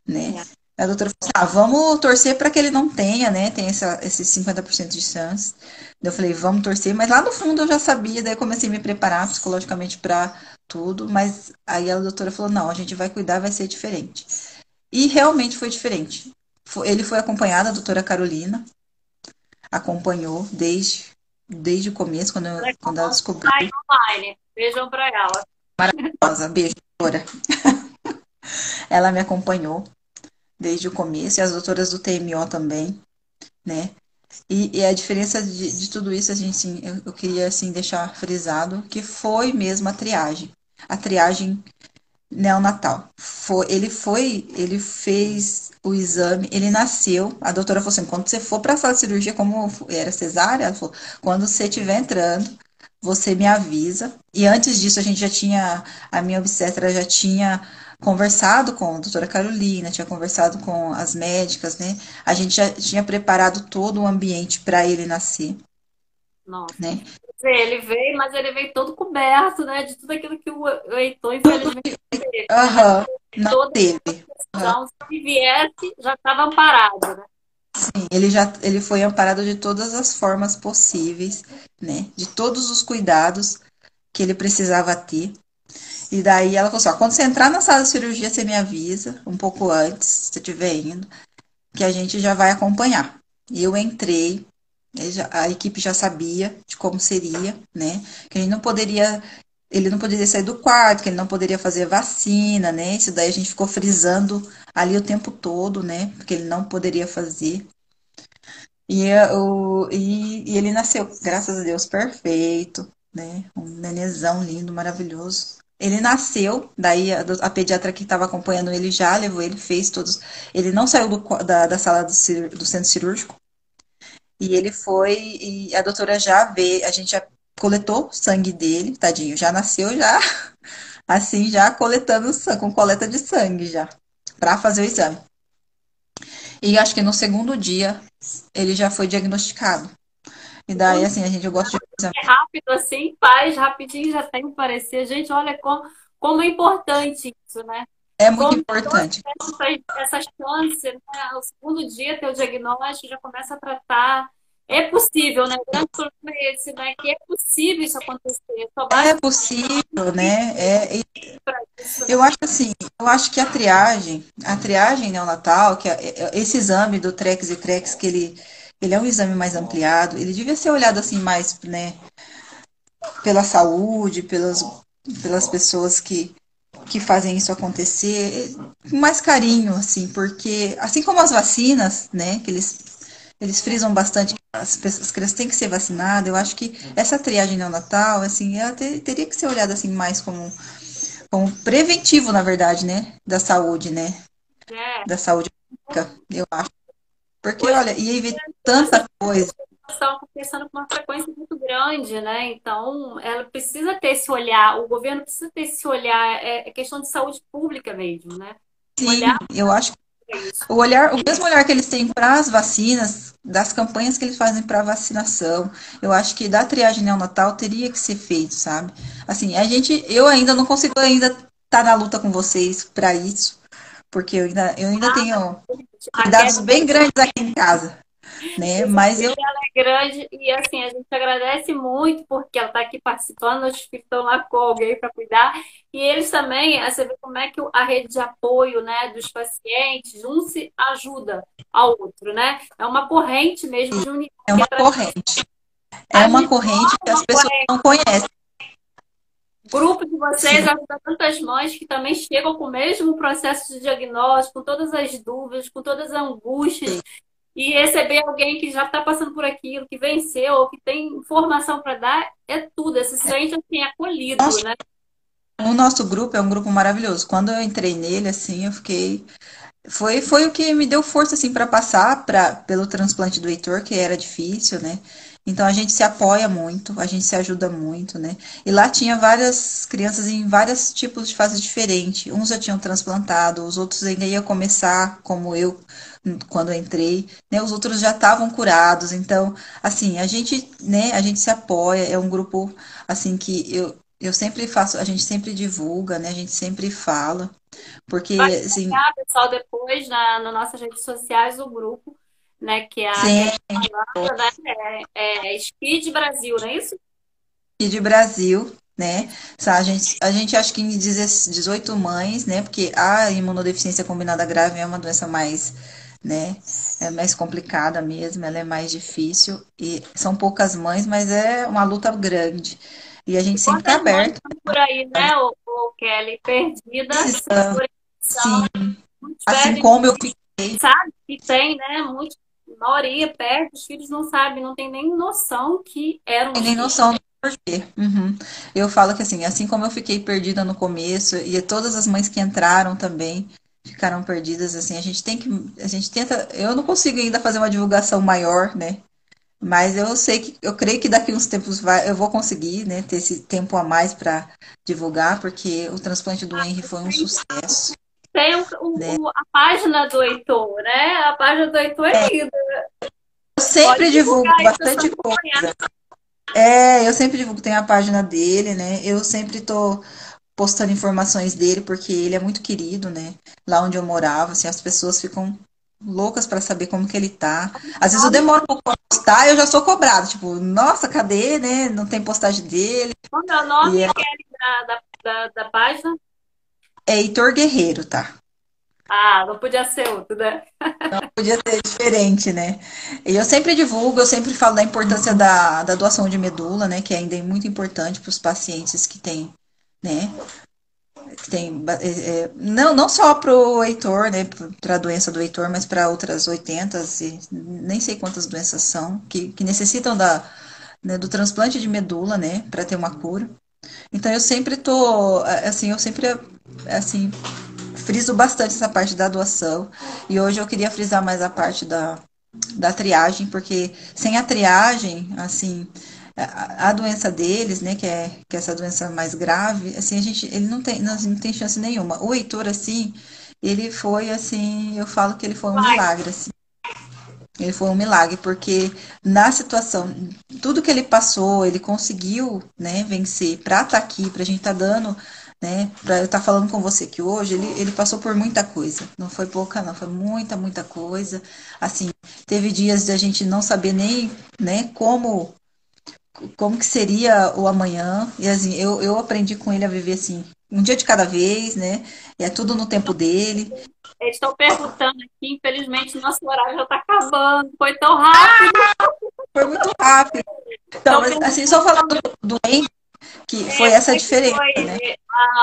né? É. A doutora falou assim, vamos torcer para que ele não tenha, né? Tem esses 50% de chance. Eu falei, vamos torcer, mas lá no fundo eu já sabia, daí eu comecei a me preparar psicologicamente para tudo, mas aí a doutora falou, não, a gente vai cuidar, vai ser diferente. E realmente foi diferente. Ele foi acompanhado, a doutora Carolina acompanhou desde o começo, quando, Ela é quando ela descobriu. online, online. Beijão pra ela. Rosa, beijo, doutora. Ela me acompanhou desde o começo, e as doutoras do TMO também, né? E a diferença de tudo isso, a gente, assim, eu queria assim, deixar frisado que foi mesmo a triagem. A triagem neonatal. Ele fez o exame, ele nasceu. A doutora falou assim: quando você for para a sala de cirurgia, como era cesárea, ela falou: quando você estiver entrando, você me avisa. E antes disso, a minha obstetra já tinha conversado com a doutora Carolina, tinha conversado com as médicas, né? A gente já tinha preparado todo o ambiente para ele nascer, Nossa. né? Quer dizer, ele veio, mas ele veio todo coberto, né? De tudo aquilo que o Heitor, infelizmente, teve, né? Mas Aham, não toda teve. Aham. proteção, se viesse, já estava amparado, né? Ele foi amparado de todas as formas possíveis, né? De todos os cuidados que ele precisava ter. E daí ela falou assim: ó, quando você entrar na sala de cirurgia, você me avisa um pouco antes, se você estiver indo, que a gente já vai acompanhar. E eu entrei, a equipe já sabia de como seria, né? Que a gente não poderia, ele não poderia sair do quarto, que ele não poderia fazer vacina, né? Isso daí a gente ficou frisando ali o tempo todo, né? Porque ele não poderia fazer. E ele nasceu, graças a Deus, perfeito, né? Um nenezão lindo, maravilhoso. Ele nasceu, daí a pediatra que estava acompanhando ele já levou ele, fez todos. Ele não saiu da sala do centro cirúrgico. E ele foi, e a doutora já vê, a gente já coletou o sangue dele, tadinho, já nasceu já, assim, já coletando sangue, com coleta de sangue já, para fazer o exame. E acho que no segundo dia ele já foi diagnosticado. E daí, Segundo, assim, a gente, eu gosto de exame. é rápido assim, faz rapidinho, já tem que parecer. Gente, olha como é importante isso, né? É muito Como todas importante. essas chances, né? O segundo dia, teu diagnóstico já começa a tratar. É possível, né? O grande problema é esse, né? Que é possível isso acontecer. Só É basta possível, ir né? para isso, né? Eu acho assim, eu acho que a triagem neonatal, esse exame do TREX e TREX, ele é um exame mais ampliado, ele devia ser olhado assim mais, né, pela saúde, pelas pessoas que fazem isso acontecer, com mais carinho, assim, porque assim como as vacinas, né, que eles frisam bastante que as crianças têm que ser vacinadas, eu acho que essa triagem neonatal, assim, ela teria que ser olhada assim mais como preventivo, na verdade, né, da saúde, né, É. da saúde pública, eu acho. Porque, Hoje olha, ia evitar essas tanta coisa. estão acontecendo com uma frequência muito grande, né? Então, ela precisa ter esse olhar, o governo precisa ter esse olhar, é questão de saúde pública mesmo, né? Sim, Olhar eu acho que para isso. o mesmo olhar que eles têm para as vacinas, das campanhas que eles fazem para vacinação, eu acho que da triagem neonatal teria que ser feito, sabe? Assim, eu ainda não consigo ainda estar na luta com vocês para isso, porque eu ainda tenho A cuidados guerra bem grandes aqui em casa, né? essa Mas eu, ela é grande e assim a gente agradece muito porque ela está aqui participando, os filhos estão lá com alguém para cuidar e eles também, você vê como é que a rede de apoio, né, dos pacientes, um se ajuda ao outro, né? É uma corrente mesmo de união é que é uma corrente, é a uma gente corrente que as uma pessoas corrente. não conhecem. O grupo de vocês Sim, ajuda tantas mães que também chegam com o mesmo processo de diagnóstico, com todas as dúvidas, com todas as angústias. E receber alguém que já está passando por aquilo, que venceu, ou que tem informação para dar, é tudo. Você se sente assim, acolhido, né? o nosso grupo é um grupo maravilhoso. Quando eu entrei nele, assim, eu fiquei. Foi o que me deu força, assim, para passar pelo transplante do Heitor, que era difícil, né? Então a gente se apoia muito, a gente se ajuda muito, né? E lá tinha várias crianças em vários tipos de fases diferentes. Uns já tinham transplantado, os outros ainda iam começar, como eu, quando eu entrei, né? Os outros já estavam curados. Então, assim, a gente se apoia, é um grupo, assim, que eu sempre faço, a gente sempre divulga, né? A gente sempre fala, Vai porque, assim, colocar, pessoal, depois nas nossas redes sociais o grupo, né? Que é sempre falando, né? É Speed Brasil, não é isso? de Brasil, né? A gente acha que em 18 mães, né? Porque a imunodeficiência combinada grave é uma doença mais, né? É mais complicada mesmo, ela é mais difícil e são poucas mães, mas é uma luta grande. E a gente E sempre está quantas mães aberto. estão por aí, né, o Kelly, perdidas, sem Sim, orientação, muitos assim perdem, como eu fiquei, sabe que tem, né? Muitos, a maioria perde, os filhos não sabem, não tem nem noção que eram sem os nem filhos. noção. Uhum. Eu falo que assim como eu fiquei perdida no começo, e todas as mães que entraram também ficaram perdidas, assim, a gente tenta, eu não consigo ainda fazer uma divulgação maior, né? Mas eu sei que, eu creio que daqui uns tempos eu vou conseguir, né, ter esse tempo a mais para divulgar, porque o transplante do Henry foi um sucesso, Tem né? a página do Heitor, né? A página do Heitor é linda. Eu Pode sempre divulgo divulgar aí para bastante acompanhar. coisa. É, eu sempre divulgo, tem a página dele, né? Eu sempre tô postando informações dele, porque ele é muito querido, né? Lá onde eu morava, assim, as pessoas ficam loucas para saber como que ele tá. Às vezes eu demoro um pouco pra postar e eu já sou cobrada, tipo, nossa, cadê, né? Não tem postagem dele. Qual é o E nome, Kelly, da página? é Heitor Guerreiro, tá? Ah, não podia ser outro, né? Podia ser diferente, né? E eu sempre divulgo, eu sempre falo da importância da doação de medula, né? Que ainda é muito importante para os pacientes que têm, né? Que tem, não só para o Heitor, né? Para a doença do Heitor, mas para outras 80 e nem sei quantas doenças são, que necessitam né, do transplante de medula, né? Para ter uma cura. Então eu sempre tô, assim, eu sempre, assim, friso bastante essa parte da doação. E hoje eu queria frisar mais a parte da triagem, porque sem a triagem, assim, a doença deles, né, que é essa doença mais grave, assim, ele não tem chance nenhuma. O Heitor, assim, ele foi, assim, eu falo que ele foi um Vai. milagre, assim. Ele foi um milagre, porque na situação, tudo que ele passou, ele conseguiu, né, vencer para estar aqui, para a gente estar dando, né, para eu estar falando com você aqui hoje, ele passou por muita coisa. Não foi pouca, não, foi muita, muita coisa. Assim, teve dias de a gente não saber nem, né, como que seria o amanhã. E assim, eu aprendi com ele a viver assim, um dia de cada vez, né? É tudo no tempo dele. Eles estão perguntando aqui, infelizmente, nosso horário já está acabando. Foi tão rápido. Foi muito rápido. Então, Estão mas perguntando assim, só falando do Henry, que foi como essa é que diferença, foi né?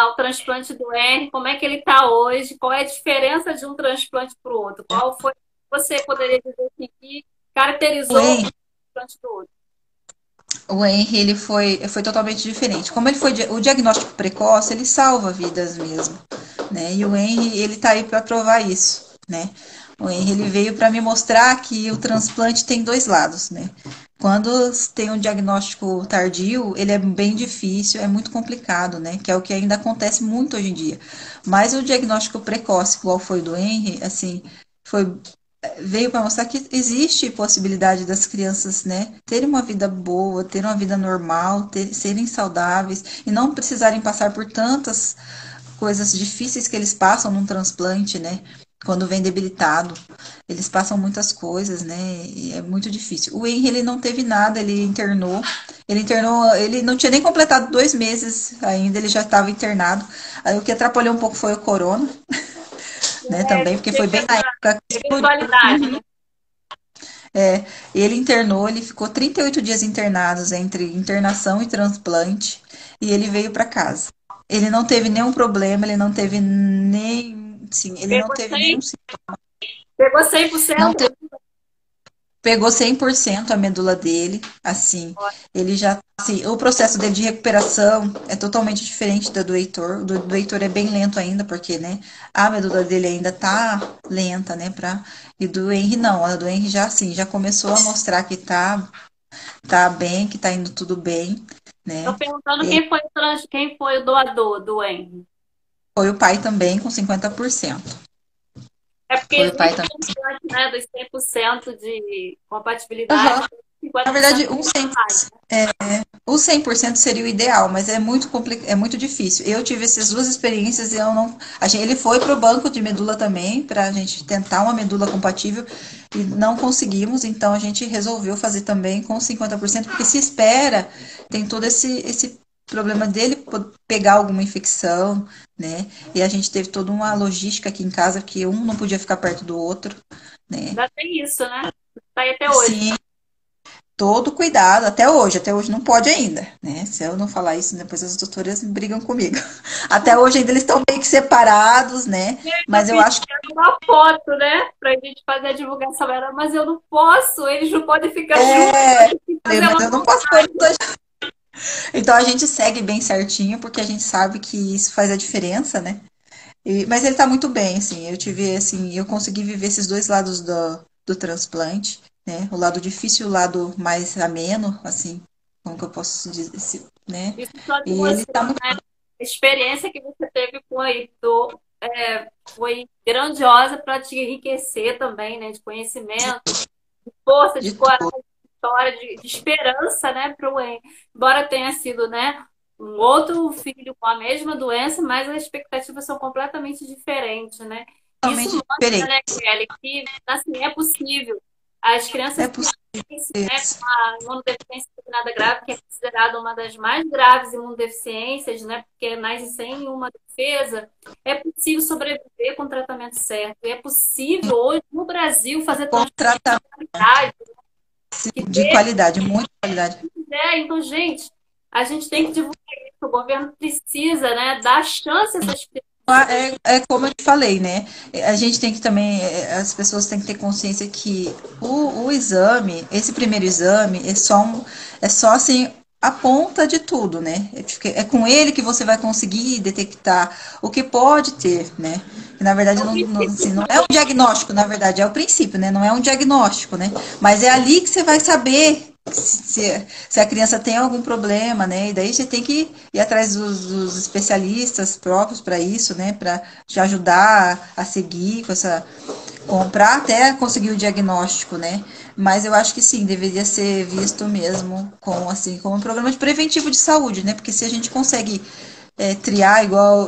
o transplante do Henry, como é que ele está hoje, qual é a diferença de um transplante para o outro? Qual foi, você poderia dizer assim, que O caracterizou o Henry, transplante do outro? o Henry ele foi totalmente diferente. Como ele foi o diagnóstico precoce, ele salva vidas mesmo, né? E o Henry, ele tá aí para provar isso, né? O Henry ele veio para me mostrar que o transplante tem dois lados, né? Quando tem um diagnóstico tardio, ele é bem difícil, é muito complicado, né? Que é o que ainda acontece muito hoje em dia. Mas o diagnóstico precoce, igual foi do Henry, assim, foi veio para mostrar que existe possibilidade das crianças, né, terem uma vida boa, terem uma vida normal, serem saudáveis e não precisarem passar por tantas coisas difíceis que eles passam num transplante, né? Quando vem debilitado, eles passam muitas coisas, né? E é muito difícil. O Henry, ele não teve nada, ele internou, ele não tinha nem completado 2 meses ainda, ele já estava internado. Aí o que atrapalhou um pouco foi o corona, né? É, Também, porque foi teve bem na essa época que explodiu. eventualidade, né? É, ele internou, ele ficou 38 dias internados entre internação e transplante e ele veio para casa. Ele não teve nenhum problema, ele não teve nem, sim, ele não Pegou teve nenhum, 100, pegou 100%. não teve, pegou 100% a medula dele, assim, ele já, assim, o processo dele de recuperação é totalmente diferente da do Heitor, do Heitor é bem lento ainda, porque, né, a medula dele ainda tá lenta, né, e do Henry não, a do Henry já, assim, já começou a mostrar que tá bem, que tá indo tudo bem, Estou né? perguntando E quem foi o doador do Henry. foi o pai também com 50%. É porque Foi o pai existe também. um plano, né, dos 100% de compatibilidade, Uhum. Na 50% verdade, mais. o 100% seria o ideal, mas é muito difícil. Eu tive essas duas experiências e eu não. Ele foi para o banco de medula também, para a gente tentar uma medula compatível e não conseguimos, então a gente resolveu fazer também com 50%, porque se espera, tem todo esse problema dele pegar alguma infecção, né? E a gente teve toda uma logística aqui em casa que um não podia ficar perto do outro, né? Ainda tem isso, né? Está aí até hoje. Sim, todo cuidado, até hoje não pode ainda, né? Se eu não falar isso, depois as doutoras brigam comigo. Até hoje ainda eles estão meio que separados, né? Eu Mas eu pedi acho que uma foto, né? Pra gente fazer a divulgação. Mas eu não posso, eles não podem ficar juntos. é, Tem que fazer mas uma eu não foto. posso pôr os dois. Então a gente segue bem certinho, porque a gente sabe que isso faz a diferença, né? Mas ele tá muito bem, assim. Eu tive, assim, eu consegui viver esses dois lados do transplante, né? O lado difícil e o lado mais ameno, assim, como que eu posso dizer, né? Isso só de E ele você, tá muito. né? A experiência que você teve com a Heitor foi grandiosa para te enriquecer também, né? De conhecimento, de força, de De coragem, tudo. de história, de esperança, né? Para o Wayne. Embora tenha sido, né? Um outro filho com a mesma doença, mas as expectativas são completamente diferentes, né? Isso Totalmente mostra, diferente. né, Kelly, que assim, é possível. As É crianças que possível. nascem, né, com a imunodeficiência combinada grave, que é considerada uma das mais graves imunodeficiências, né, porque nasce sem uma defesa, é possível sobreviver com o tratamento certo. E é possível hoje no Brasil fazer Com transplante de tratamento qualidade, que de qualidade, muita qualidade. então, gente, a gente tem que divulgar isso. O governo precisa, né, dar chance a essas crianças. É como eu te falei, né? A gente tem que também, as pessoas têm que ter consciência que o exame, esse primeiro exame, é só assim a ponta de tudo, né? É com ele que você vai conseguir detectar o que pode ter, né? Que, na verdade, É o assim, princípio, não é um diagnóstico, na verdade, é o princípio, né? Não é um diagnóstico, né? Mas é ali que você vai saber se a criança tem algum problema, né? E daí você tem que ir atrás dos especialistas próprios para isso, né? Para te ajudar a seguir com essa. Comprar até conseguir o diagnóstico, né? Mas eu acho que sim, deveria ser visto mesmo como assim, como um programa de preventivo de saúde, né? Porque se a gente consegue triar igual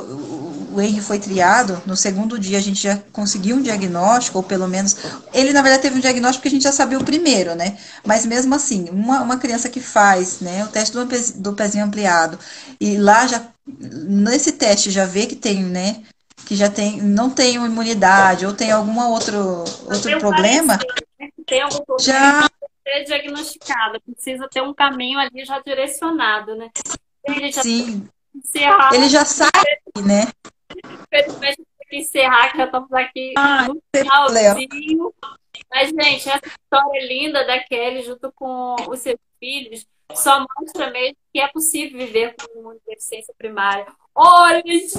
o Henry foi triado, no segundo dia a gente já conseguiu um diagnóstico, ou pelo menos. Ele, na verdade, teve um diagnóstico porque a gente já sabia o primeiro, né? Mas mesmo assim, uma criança que faz, né, o teste do pezinho ampliado, e lá já, nesse teste, já vê que tem, né? Que já tem, não tem uma imunidade, ou tem algum outro tem um problema, parecer, né, que tem algum problema já, ser diagnosticado, precisa ter um caminho ali já direcionado, né? E a gente já tem sim, que encerrar, ele já sabe, né? infelizmente, tem que encerrar, que já estamos aqui Ah, no sem problema. finalzinho. Mas, gente, essa história linda da Kelly junto com os seus filhos só mostra mesmo que é possível viver com uma deficiência primária. Olha, gente,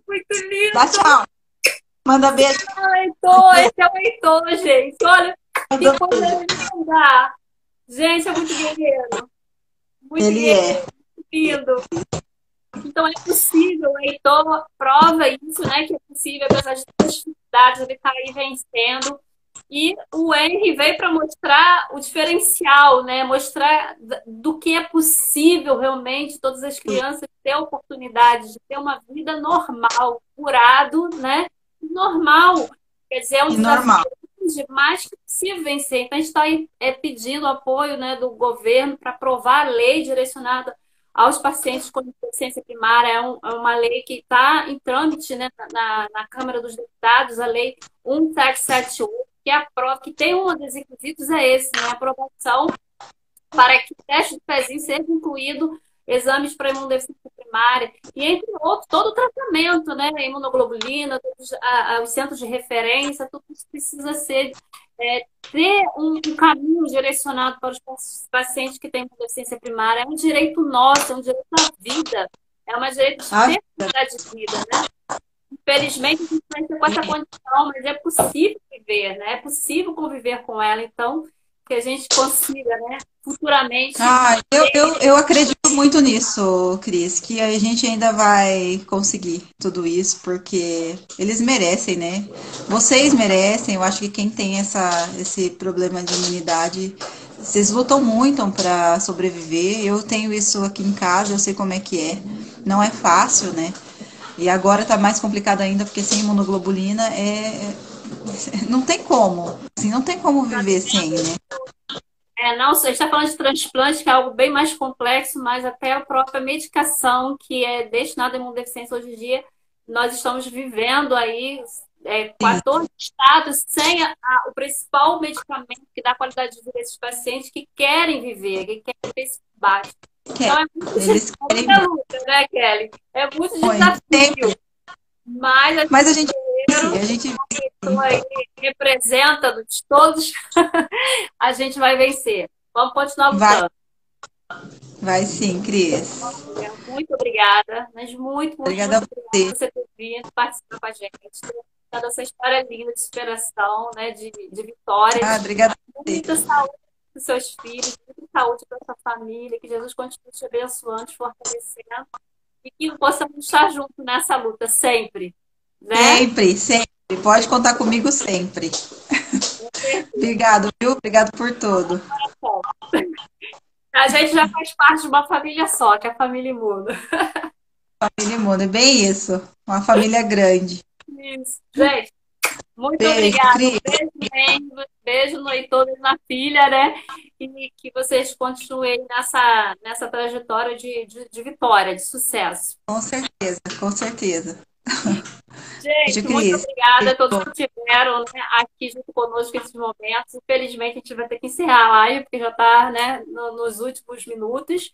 muito Dá lindo! tchau. Manda beijo. Heitor, esse é o Heitor, gente. Olha que Manda coisa beijo. linda! Gente, é muito guerreiro. Muito Ele guerreiro, é. muito lindo. Então é possível, o Heitor prova isso, né? Que é possível, apesar de todas as dificuldades, ele está aí vencendo. E o Henry veio para mostrar o diferencial, né? Mostrar do que é possível realmente todas as crianças ter a oportunidade de ter uma vida normal, curado, né? Normal. Quer dizer, é um E desafio normal. grande, mas que é possível vencer. Então, a gente está aí pedindo apoio, né, do governo para aprovar a lei direcionada aos pacientes com deficiência primária. É uma lei que está em trâmite, né, na Câmara dos Deputados, a lei 1778, que aprova, que tem um dos requisitos é esse, né, a aprovação para que o teste de pezinho seja incluído, exames para imunodeficiência primária, e entre outros, todo o tratamento, né, imunoglobulina, todos os centros de referência, tudo isso precisa ser ter um caminho direcionado para os pacientes que têm imunodeficiência primária. É um direito nosso, é um direito à vida, é uma direito de Ah, ter qualidade de vida, né? Infelizmente, a gente vai ter com essa condição, mas é possível viver, né? É possível conviver com ela, então, que a gente consiga, né, futuramente. eu acredito muito nisso, Cris, que a gente ainda vai conseguir tudo isso, porque eles merecem, né? Vocês merecem, eu acho que quem tem esse problema de imunidade, vocês lutam muito para sobreviver. Eu tenho isso aqui em casa, eu sei como é que é. Não é fácil, né? E agora tá mais complicado ainda, porque sem imunoglobulina não tem como. Assim, não tem como viver sem, né? Não, a gente está falando de transplante, que é algo bem mais complexo, mas até a própria medicação que é destinada à imunodeficiência hoje em dia, nós estamos vivendo aí 14 estados sem o principal medicamento que dá qualidade de vida a esses pacientes que querem viver, que querem ver esse combate. Então é muito Eles difícil, é querem muita luta, né, Kelly? É muito muito. desafio, mas Mas a gente estou aí representa de todos, a gente vai vencer. Vamos continuar vai, lutando. Vai sim, Cris. Muito obrigada, mas muito, muito, Obrigada a muito obrigada você. por você ter vindo participar com a gente, ter dado essa história linda de superação, né, de Ah, vitórias. obrigada a você. Muita saúde para os seus filhos, muita saúde para a sua família, que Jesus continue te abençoando, te fortalecendo e que possamos estar juntos nessa luta sempre, né? Sempre, sempre. Pode contar comigo sempre. Com certeza. Obrigado, viu? Obrigado por tudo. A gente já faz parte de uma família só, que é a família Imuno. Família Mundo, é bem isso. Uma família grande. Isso. Gente, muito Beijo, obrigada. Um Cris. beijo, Mendes, beijo no Heitor e na filha, né? E que vocês continuem nessa trajetória de vitória, de sucesso. Com certeza, com certeza. Beijo, Gente, muito Cris. obrigada a todos que estiveram, né, aqui junto conosco nesses momentos. Infelizmente, a gente vai ter que encerrar a live, porque já está, né, nos últimos minutos.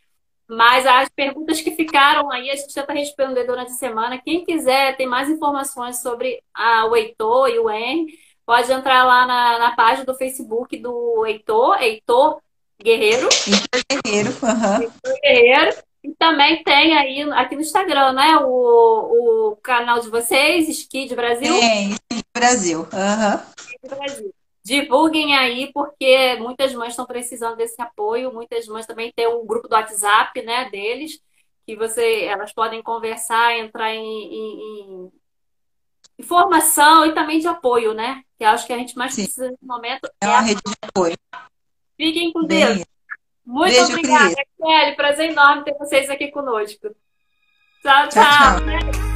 Mas as perguntas que ficaram aí, a gente tenta responder durante a semana. Quem quiser ter mais informações sobre o Heitor e o Henry, pode entrar lá na página do Facebook do Heitor, Heitor Guerreiro. Heitor Guerreiro, aham. Guerreiro. E também tem aí aqui no Instagram, né? O canal de vocês, Skid Brasil. Tem, sim, Brasil. Aham. Skid Brasil. Divulguem aí, porque muitas mães estão precisando desse apoio. Muitas mães também têm um grupo do WhatsApp, né, deles, que elas podem conversar, entrar em informação e também de apoio, né? Que acho que a gente mais Sim, precisa nesse momento é é uma a... rede de apoio. Fiquem com Deus. Bem, Muito beijo, obrigada, Cris. Kelly. Prazer enorme ter vocês aqui conosco. Tchau, Tchau, tchau. tchau.